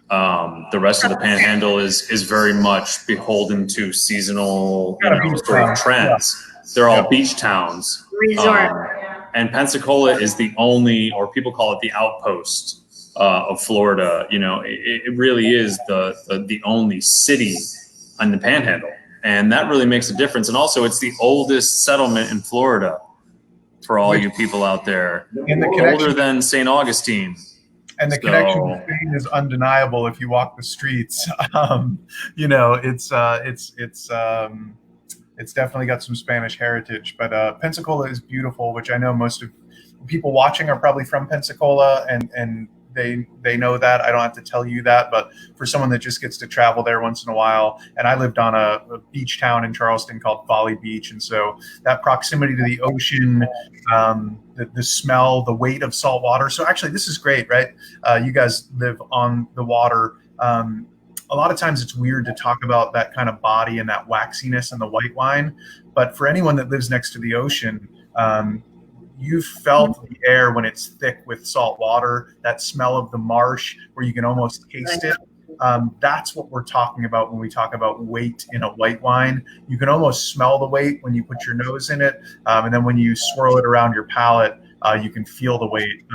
The rest of the Panhandle is very much beholden to seasonal sort of trends. Yeah. They're all beach towns. Resort. And Pensacola is the only, or people call it the outpost of Florida. You know, it really is the only city on the Panhandle. And that really makes a difference. And also, it's the oldest settlement in Florida for all you people out there. Older than St. Augustine. And the connection to Spain is undeniable if you walk the streets. You know, it's definitely got some Spanish heritage. But Pensacola is beautiful, which I know most of people watching are probably from Pensacola, and they know that. I don't have to tell you that. But for someone that just gets to travel there once in a while, and I lived on a beach town in Charleston called Folly Beach, and so that proximity to the ocean, the smell, the weight of salt water. So actually, this is great, right? You guys live on the water. A lot of times it's weird to talk about that kind of body and that waxiness in the white wine. But for anyone that lives next to the ocean, you've felt the air when it's thick with salt water, that smell of the marsh where you can almost taste it. That's what we're talking about when we talk about weight in a white wine. You can almost smell the weight when you put your nose in it. And then when you swirl it around your palate, you can feel the weight.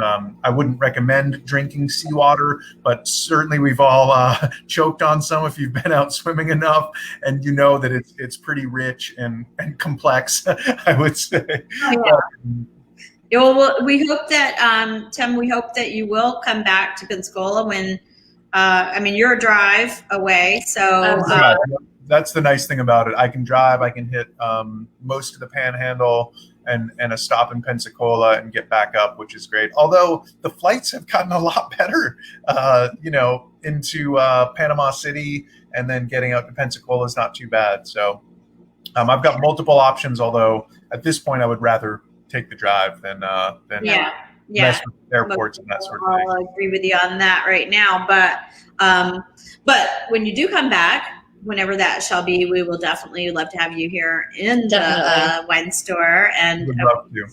I wouldn't recommend drinking seawater, but certainly we've all choked on some if you've been out swimming enough, and you know that it's pretty rich and complex, I would say. Oh, yeah. Well, we hope that, Tim, we hope that you will come back to Pensacola when, I mean, you're a drive away, so. That's the nice thing about it. I can drive, I can hit most of the Panhandle and a stop in Pensacola and get back up, which is great. Although the flights have gotten a lot better, you know, into Panama City, and then getting out to Pensacola is not too bad. So I've got multiple options, although at this point I would rather take the drive than mess with airports and that sort of thing. I'll agree with you on that right now. But when you do come back, whenever that shall be, we will definitely love to have you here in the wine store. And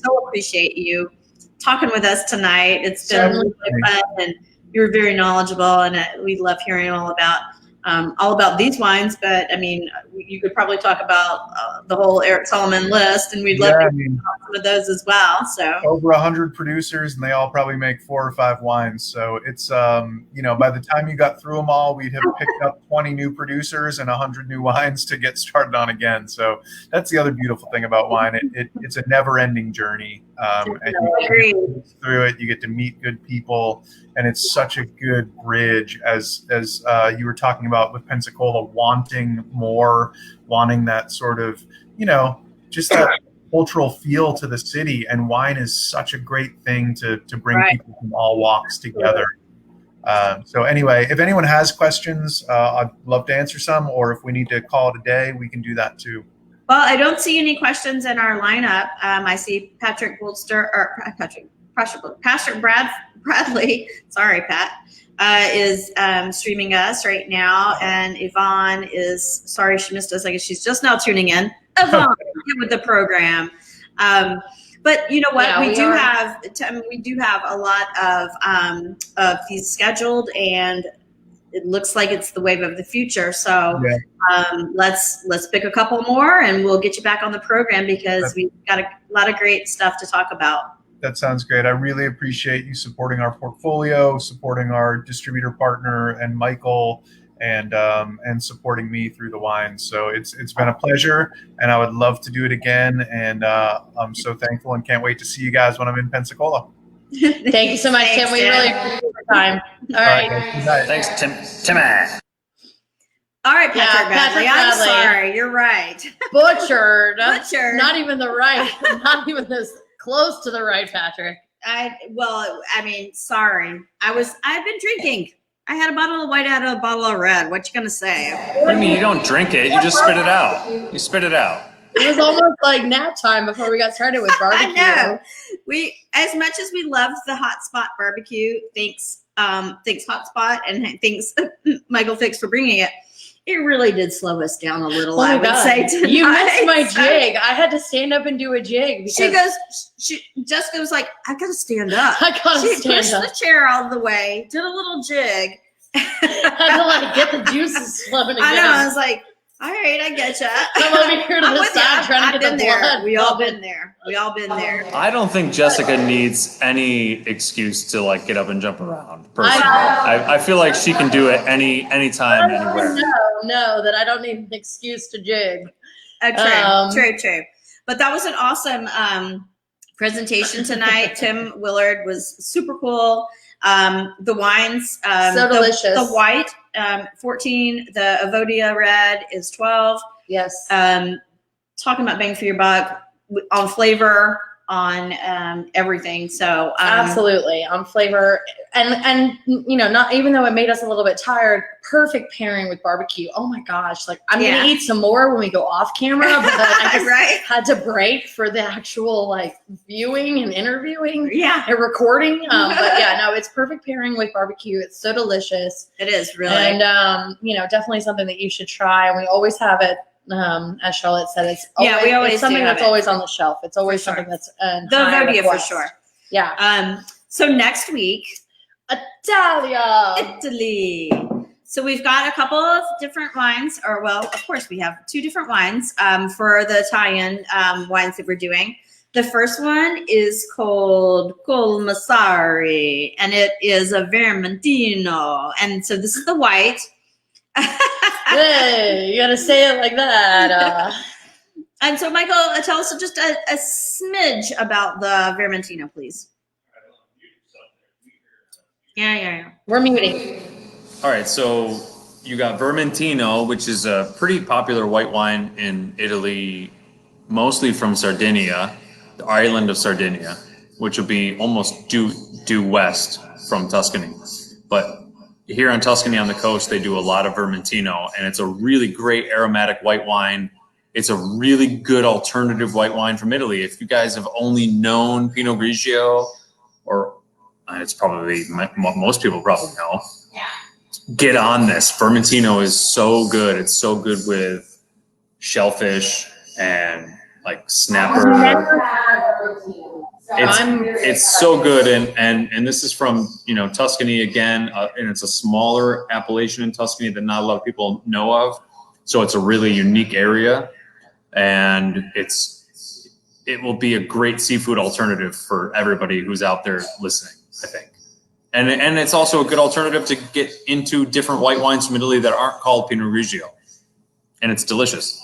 so appreciate you talking with us tonight. It's been really fun, and you're very knowledgeable, and we love hearing all about these wines. But I mean, you could probably talk about the whole Eric Solomon list, and we'd love to hear some of those as well. So over 100 producers, and they all probably make 4 or 5 wines. So it's you know, by the time you got through them all, we'd have picked up 20 new producers and 100 new wines to get started on again. So that's the other beautiful thing about wine. It's a never-ending journey, and you get through it. You get to meet good people, and it's such a good bridge, as you were talking about with Pensacola, wanting more, wanting that sort of, you know, just that cultural feel to the city. And wine is such a great thing to bring people from all walks together. So anyway, if anyone has questions, I'd love to answer some, or if we need to call it a day, we can do that too. Well, I don't see any questions in our lineup. I see Patrick Bradley, sorry, Pat, is streaming us right now. And Yvonne is, sorry she missed us. I guess she's just now tuning in. Yvonne, with the program. But you know what? Yeah, we do have a lot of these scheduled, and it looks like it's the wave of the future. So let's pick a couple more, and we'll get you back on the program, because we've got a lot of great stuff to talk about. That sounds great. I really appreciate you supporting our portfolio, supporting our distributor partner and Michael, and supporting me through the wine. So it's been a pleasure, and I would love to do it again. And I'm so thankful and can't wait to see you guys when I'm in Pensacola. Thank you so much, Tim. We really appreciate your time. All right. Thanks, Tim. All right, Patrick Bradley. I'm sorry. You're right. Butchered. Butchered. Not even the right. Not even this close to the right, Patrick. Well, I mean, sorry. I've been drinking. I had a bottle of white, I had a bottle of red. What you gonna say? What do you mean you don't drink it? You just spit it out. You spit it out. It was almost like nap time before we got started with barbecue. I know. As much as we love the Hot Spot barbecue, thanks Hot Spot, and thanks Michael Fix for bringing it. It really did slow us down a little. Oh my I would God. say tonight. You missed my jig. I had to stand up and do a jig because Jessica was like, I gotta stand up. I gotta She stand pushed up. the chair out of the way, did a little jig. I had to like get the juices flowing again. I know. I was like, all right, I get you. I'm over here to the side trying to get the blood. We all been there. We all been there. I don't think Jessica needs any excuse to like get up and jump around. Personally, I feel like she can do it anytime, anywhere. No, that I don't need an excuse to jig. True. But that was an awesome presentation tonight. Tim Willard was super cool. The wines, So delicious. The white, 14. The Evodia red is 12. Yes. Talking about bang for your buck on flavor, on everything. So Absolutely on flavor and you know, not even though it made us a little bit tired, perfect pairing with barbecue. Oh my gosh, like I'm gonna eat some more when we go off camera, but I just had to break for the actual like viewing and interviewing and recording. But yeah, no, it's perfect pairing with barbecue. It's so delicious. it is really. And you know, definitely something that you should try. And we always have it. As Charlotte said, it's always, we always it's something do have that's it. always on the shelf. It's always For sure. something that's the Evodia for sure. Yeah. So next week, Italia. Italy. So we've got a couple of different wines, or well, of course we have 2 different wines for the Italian wines that we're doing. The first one is called Colmassari, and it is a Vermentino. And so this is the white. Hey, you gotta say it like that. And so, Michael, tell us just a smidge about the Vermentino, please. Yeah. We're muting. All right, so you got Vermentino, which is a pretty popular white wine in Italy, mostly from Sardinia, the island of Sardinia, which will be almost due west from Tuscany. But here in Tuscany on the coast, they do a lot of Vermentino, and it's a really great aromatic white wine. It's a really good alternative white wine from Italy. If you guys have only known Pinot Grigio, or it's probably, most people probably know, get on this. Vermentino is so good. It's so good with shellfish and like snapper. It's so good, and this is from Tuscany again, and it's a smaller appellation in Tuscany that not a lot of people know of. So it's a really unique area, and it will be a great seafood alternative for everybody who's out there listening, I think. And it's also a good alternative to get into different white wines from Italy that aren't called Pinot Grigio, and it's delicious.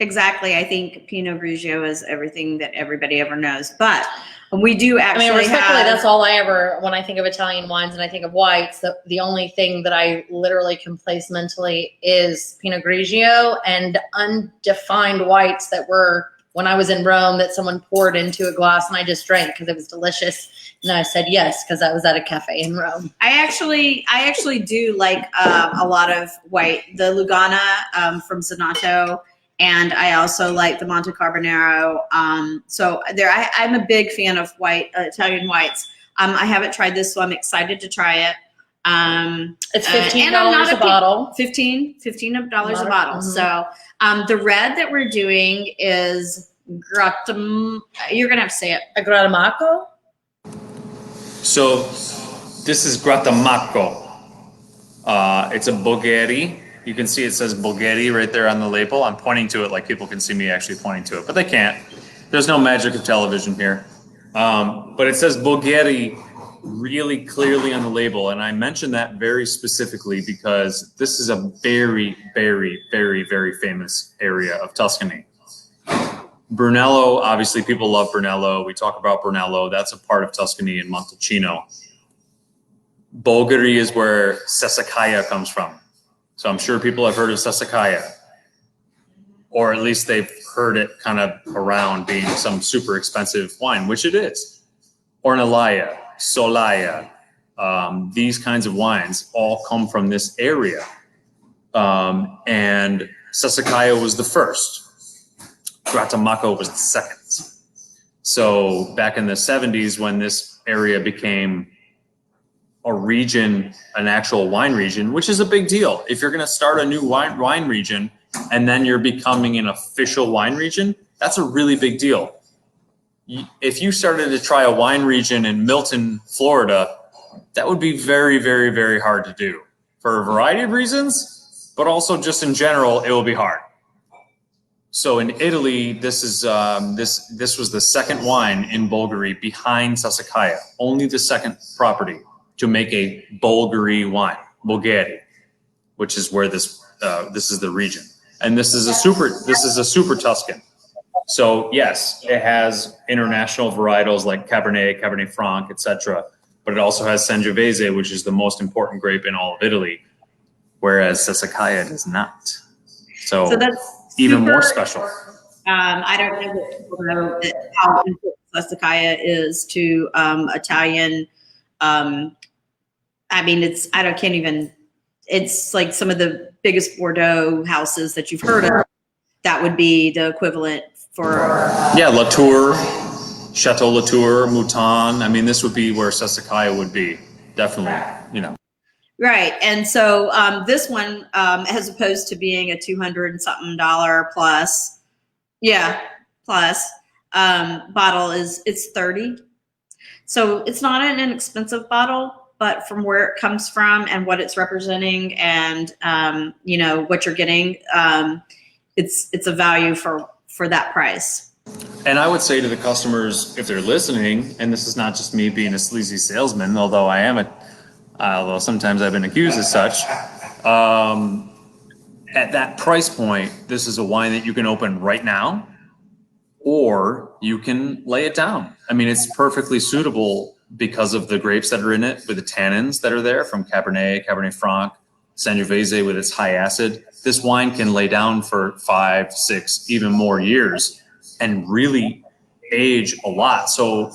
Exactly. I think Pinot Grigio is everything that everybody ever knows. But we do actually respectfully, have... that's all I ever, when I think of Italian wines and I think of whites, the only thing that I literally can place mentally is Pinot Grigio and undefined whites that were, when I was in Rome, that someone poured into a glass and I just drank because it was delicious. And I said yes, because I was at a cafe in Rome. I actually do like a lot of white, the Lugana from Zanato. And I also like the Monte Carbonaro. So I'm a big fan of white Italian whites. I haven't tried this, so I'm excited to try it. It's $15 a bottle. $15 a bottle. Mm-hmm. So the red that we're doing is you're gonna have to say it. A Gratamaco? So this is Gratamaco. It's a Bulgari. You can see it says Bulgari right there on the label. I'm pointing to it like people can see me actually pointing to it, but they can't. There's no magic of television here. But it says Bulgari really clearly on the label. And I mention that very specifically because this is a very, very, very, very famous area of Tuscany. Brunello, obviously people love Brunello. We talk about Brunello. That's a part of Tuscany and Montalcino. Bulgari is where Sassicaia comes from. So I'm sure people have heard of Sassicaia. or at least they've heard it kind of around being some super expensive wine, which it is. Ornellaia, Solaya, these kinds of wines all come from this area. And Sassicaia was the first. Guatemaco was the second. So back in the 70s, when this area became a region, an actual wine region, which is a big deal. If you're going to start a new wine region and then you're becoming an official wine region, that's a really big deal. If you started to try a wine region in Milton, Florida, that would be very, very, very hard to do for a variety of reasons, but also just in general, it will be hard. So in Italy, this is this was the second wine in Bulgari behind Sassicaia, only the second property to make a Bulgari wine, Bulgari, which is where this is the region, and this is a super Tuscan. So yes, it has international varietals like Cabernet, Cabernet Franc, etc. But it also has Sangiovese, which is the most important grape in all of Italy, whereas Sassicaia does not. So that's even more special. I don't know that people know how important Sassicaia is to Italian. I mean, it's like some of the biggest Bordeaux houses that you've heard of. That would be the equivalent for. Yeah, Latour, Chateau Latour, Mouton. I mean, this would be where Sassicaia would be, definitely, you know. Right. And so this one, as opposed to being a $200 and something plus, bottle it's $30. So it's not an inexpensive bottle, but from where it comes from and what it's representing and, what you're getting, it's a value for that price. And I would say to the customers, if they're listening, and this is not just me being a sleazy salesman, although I am although sometimes I've been accused as such, at that price point, this is a wine that you can open right now, or you can lay it down. I mean, it's perfectly suitable because of the grapes that are in it, with the tannins that are there from Cabernet, Cabernet Franc, Sangiovese with its high acid. This wine can lay down for 5, 6, even more years and really age a lot. So,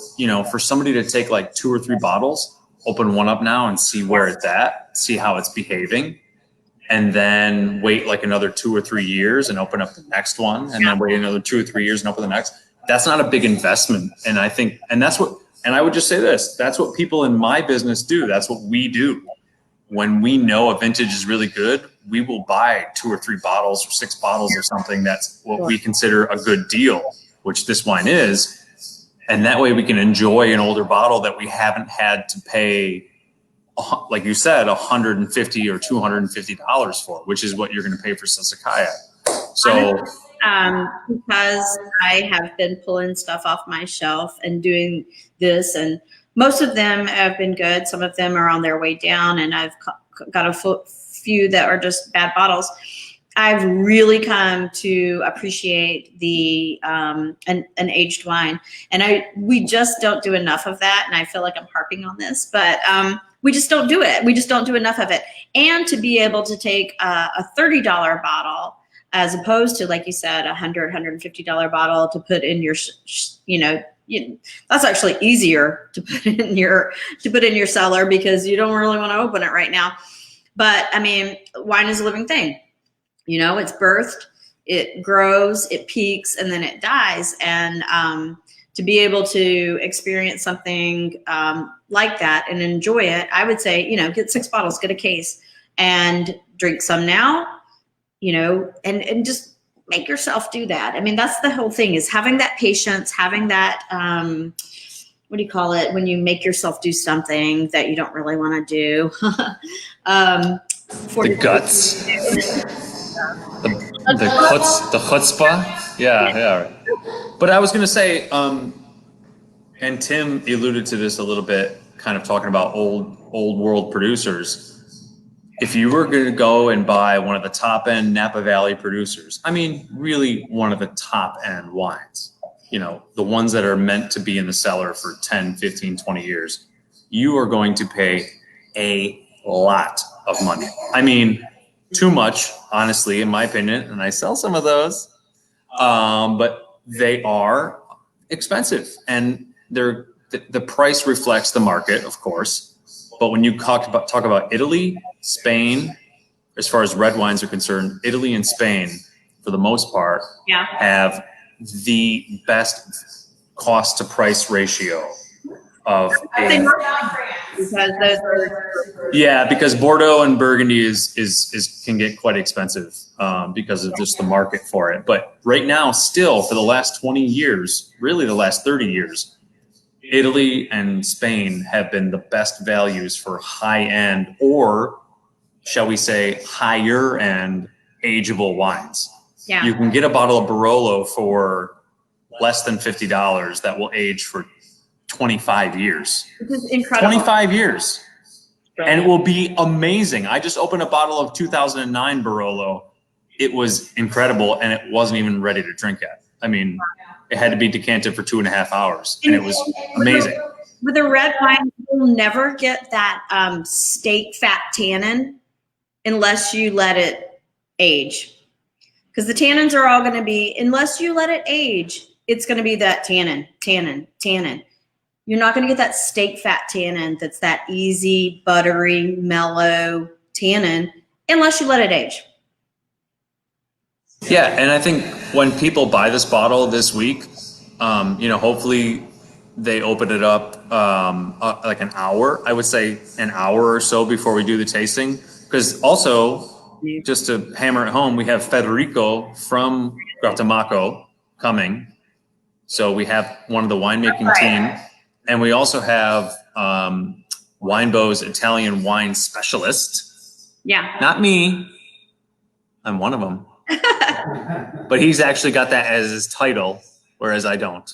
for somebody to take like 2 or 3 bottles, open one up now and see where it's at, see how it's behaving, and then wait like another 2 or 3 years and open up the next one, and then wait another 2 or 3 years and open the next. That's not a big investment. And I think, and I would just say this, that's what people in my business do. That's what we do. When we know a vintage is really good, we will buy 2 or 3 bottles or 6 bottles or something. That's what we consider a good deal, which this wine is. And that way we can enjoy an older bottle that we haven't had to pay, like you said, $150 or $250 for, which is what you're going to pay for Sassicaia. So, because I have been pulling stuff off my shelf and doing this, and most of them have been good. Some of them are on their way down, and I've got a few that are just bad bottles. I've really come to appreciate the an aged wine, and we just don't do enough of that. And I feel like I'm harping on this, but we just don't do it. We just don't do enough of it. And to be able to take a $30 bottle, as opposed to, like you said, $150 bottle to put in your, that's actually easier to put in your cellar because you don't really want to open it right now. But I mean, wine is a living thing. It's birthed, it grows, it peaks, and then it dies. And to be able to experience something like that and enjoy it, I would say, get 6 bottles, get a case, and drink some now, and just make yourself do that. I mean, that's the whole thing, is having that patience, having that, what do you call it, when you make yourself do something that you don't really want to do. The guts. The chutzpah. Yeah. But I was going to say, and Tim alluded to this a little bit, kind of talking about old world producers. If you were going to go and buy one of the top end Napa Valley producers, I mean, really one of the top end wines, the ones that are meant to be in the cellar for 10, 15, 20 years, you are going to pay a lot of money. I mean, too much, honestly, in my opinion, and I sell some of those. but they are expensive, and the price reflects the market, of course. But when you talk about Italy, Spain, as far as red wines are concerned, Italy and Spain, for the most part, have the best cost to price ratio of because Bordeaux and Burgundy is can get quite expensive because of just the market for it. But right now, still for the last 20 years, really the last 30 years, Italy and Spain have been the best values for high end, or shall we say higher end ageable wines. Yeah. You can get a bottle of Barolo for less than $50 that will age for 25 years. This is incredible. 25 years. And it will be amazing. I just opened a bottle of 2009 Barolo. It was incredible, and it wasn't even ready to drink yet. I mean, it had to be decanted for 2.5 hours, and it was amazing. With a red wine, you'll never get that steak fat tannin unless you let it age. Because the tannins are all going to be, unless you let it age, it's going to be that tannin. You're not going to get that steak fat tannin that's that easy, buttery, mellow tannin unless you let it age. Yeah, and I think when people buy this bottle this week, hopefully they open it up like an hour. I would say an hour or so before we do the tasting. Because also, just to hammer it home, we have Federico from Guatemala coming. So we have one of the winemaking team. And we also have Winebow's Italian wine specialist. Yeah. Not me. I'm one of them. But he's actually got that as his title, whereas I don't.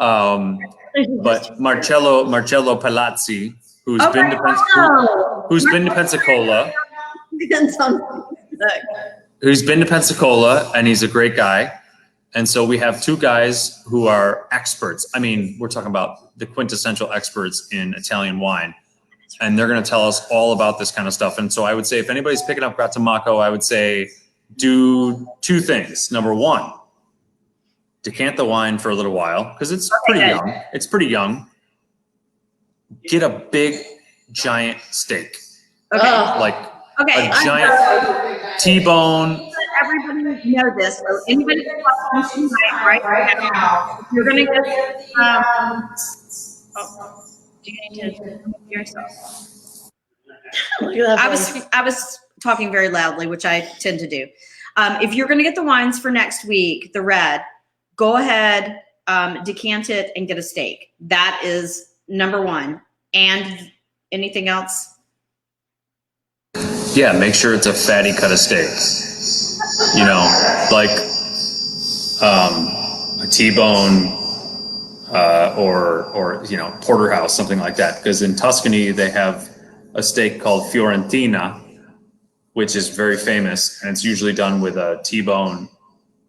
But Marcello Palazzi, who's been to Pensacola, and he's a great guy. And so we have two guys who are experts. I mean, we're talking about the quintessential experts in Italian wine. And they're going to tell us all about this kind of stuff. And so I would say if anybody's picking up Guatemala, I would say do two things. Number one, decant the wine for a little while because it's pretty young. Get a big, giant steak. Okay. A giant T-bone. Everybody know this. So anybody watching tonight, right now, you're going to get. Do you need to hear yourself? I was talking very loudly, which I tend to do. If you're going to get the wines for next week, the red, go ahead, decant it, and get a steak. That is number one. And anything else? Yeah, make sure it's a fatty cut of steak. Like a T-bone or porterhouse, something like that. Because in Tuscany, they have a steak called Fiorentina, which is very famous, and it's usually done with a T-bone,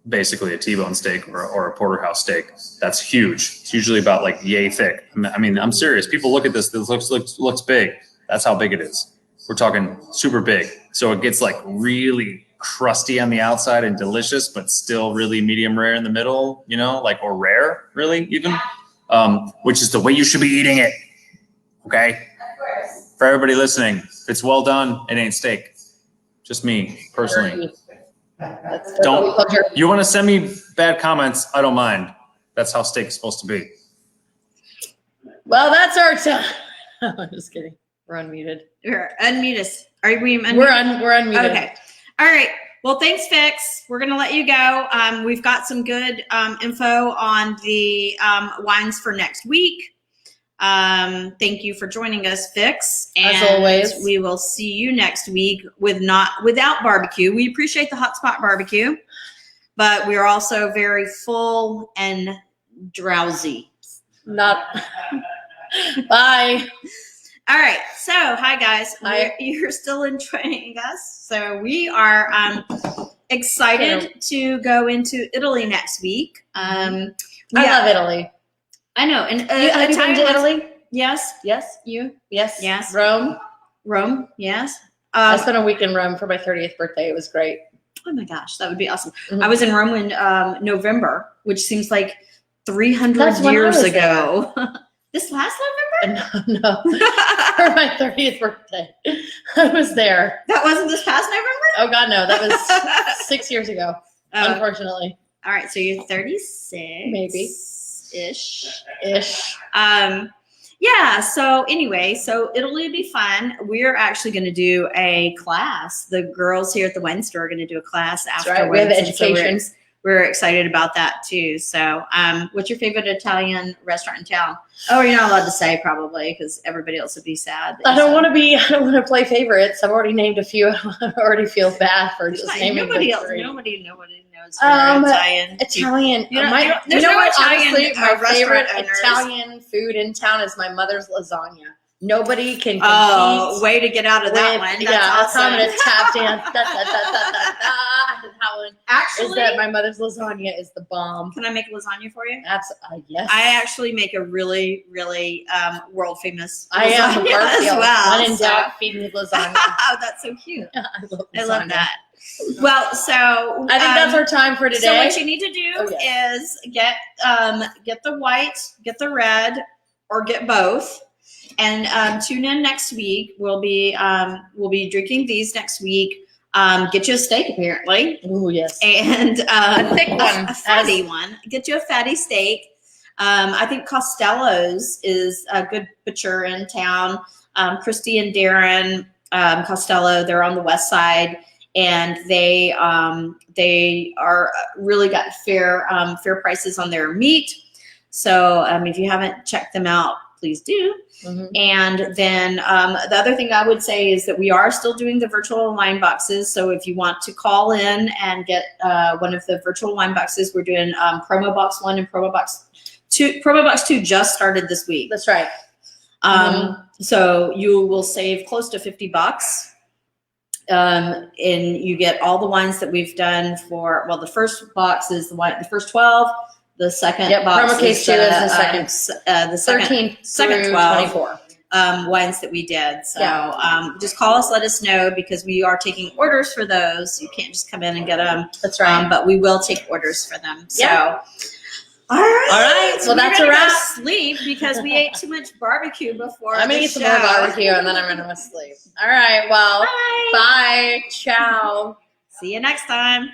basically a T-bone steak or a porterhouse steak. That's huge. It's usually about like yay thick. I mean, I'm serious. People look at this. This looks big. That's how big it is. We're talking super big. So it gets like really crusty on the outside and delicious, but still really medium rare in the middle, or rare, really, even, which is the way you should be eating it. Okay? For everybody listening, if it's well done, it ain't steak. Just me, personally. You want to send me bad comments, I don't mind. That's how steak is supposed to be. Well, that's our time. I'm just kidding. We're unmuted. Unmute us. Are we unmuted? We're unmuted. Okay. All right. Well, thanks, Fix. We're going to let you go. We've got some good info on the wines for next week. Thank you for joining us, Fix. And as always, we will see you next week without barbecue. We appreciate the hot spot barbecue, but we are also very full and drowsy. Bye. All right. So, hi guys. You're still enjoying us. So we are excited to go into Italy next week. I love Italy. I know. And have you been to Italy? Yes. Yes. You? Yes. Yes. Rome. Yes. I spent a week in Rome for my 30th birthday. It was great. Oh my gosh, that would be awesome. Mhm. I was in Rome in November, which seems like 300 That's when I years was ago. This last November? No, for my 30th birthday. I was there. That wasn't this past November? Oh God, no, that was 6 years ago, unfortunately. All right, so you're 36. Maybe. Ish. Yeah, so anyway, so Italy would be fun. We're actually going to do a class. The girls here at the wine store are going to do a class That's afterwards. right. We have and so education. we're excited about that too. So what's your favorite Italian restaurant in town? Oh, you're not allowed to say probably because everybody else would be sad. I don't want to play favorites. I've already named a few. I already feel bad for just naming nobody the else. three. Nobody knows Italian. Italian. You know, my, there's you know no what? Italian, Honestly, my restaurant favorite owners. Italian food in town is my mother's lasagna. Nobody can compete. Oh, way to get out of that with- one. That's yeah, awesome. I'm gonna tap dance. Da, da, da, da, da, da. That one is Actually, that my mother's lasagna is the bomb. can I make lasagna for you? Yes. I actually make a really, really world famous I am a lasagna Garfield. as well. When in so- doubt, feed me lasagna. Oh, that's so cute. I love lasagna. I love that. Well, so I think that's our time for today. So what you need to do Oh, yes. is get the white, get the red, or get both. And tune in next week. We'll be drinking these next week. Get you a steak apparently, Ooh, yes. and A thick one. a fatty one. Get you a fatty steak. I think Costello's is a good butcher in town. Christy and Darren Costello. They're on the west side, and they are really got fair prices on their meat. So if you haven't checked them out, please do. Mhm. And then the other thing I would say is that we are still doing the virtual wine boxes. So if you want to call in and get one of the virtual wine boxes, we're doing promo box 1 and promo box 2. Promo box 2 just started this week. That's right. So you will save close to $50. And you get all the wines that we've done for, well, the first box is the first 12. The second box promo case 2 is the second. the second 13 second through 12. 24. Wines that we did. So Yeah. just call us, let us know, because we are taking orders for those. You can't just come in and get them. That's right. But we will take orders for them. So, Yeah. all right. All right. Well, We're that's gonna a wrap. go sleep because we ate too much barbecue before. I'm going to the eat some more show. barbecue and then I'm going to go sleep. All right. Well, Bye. bye. Ciao. See you next time.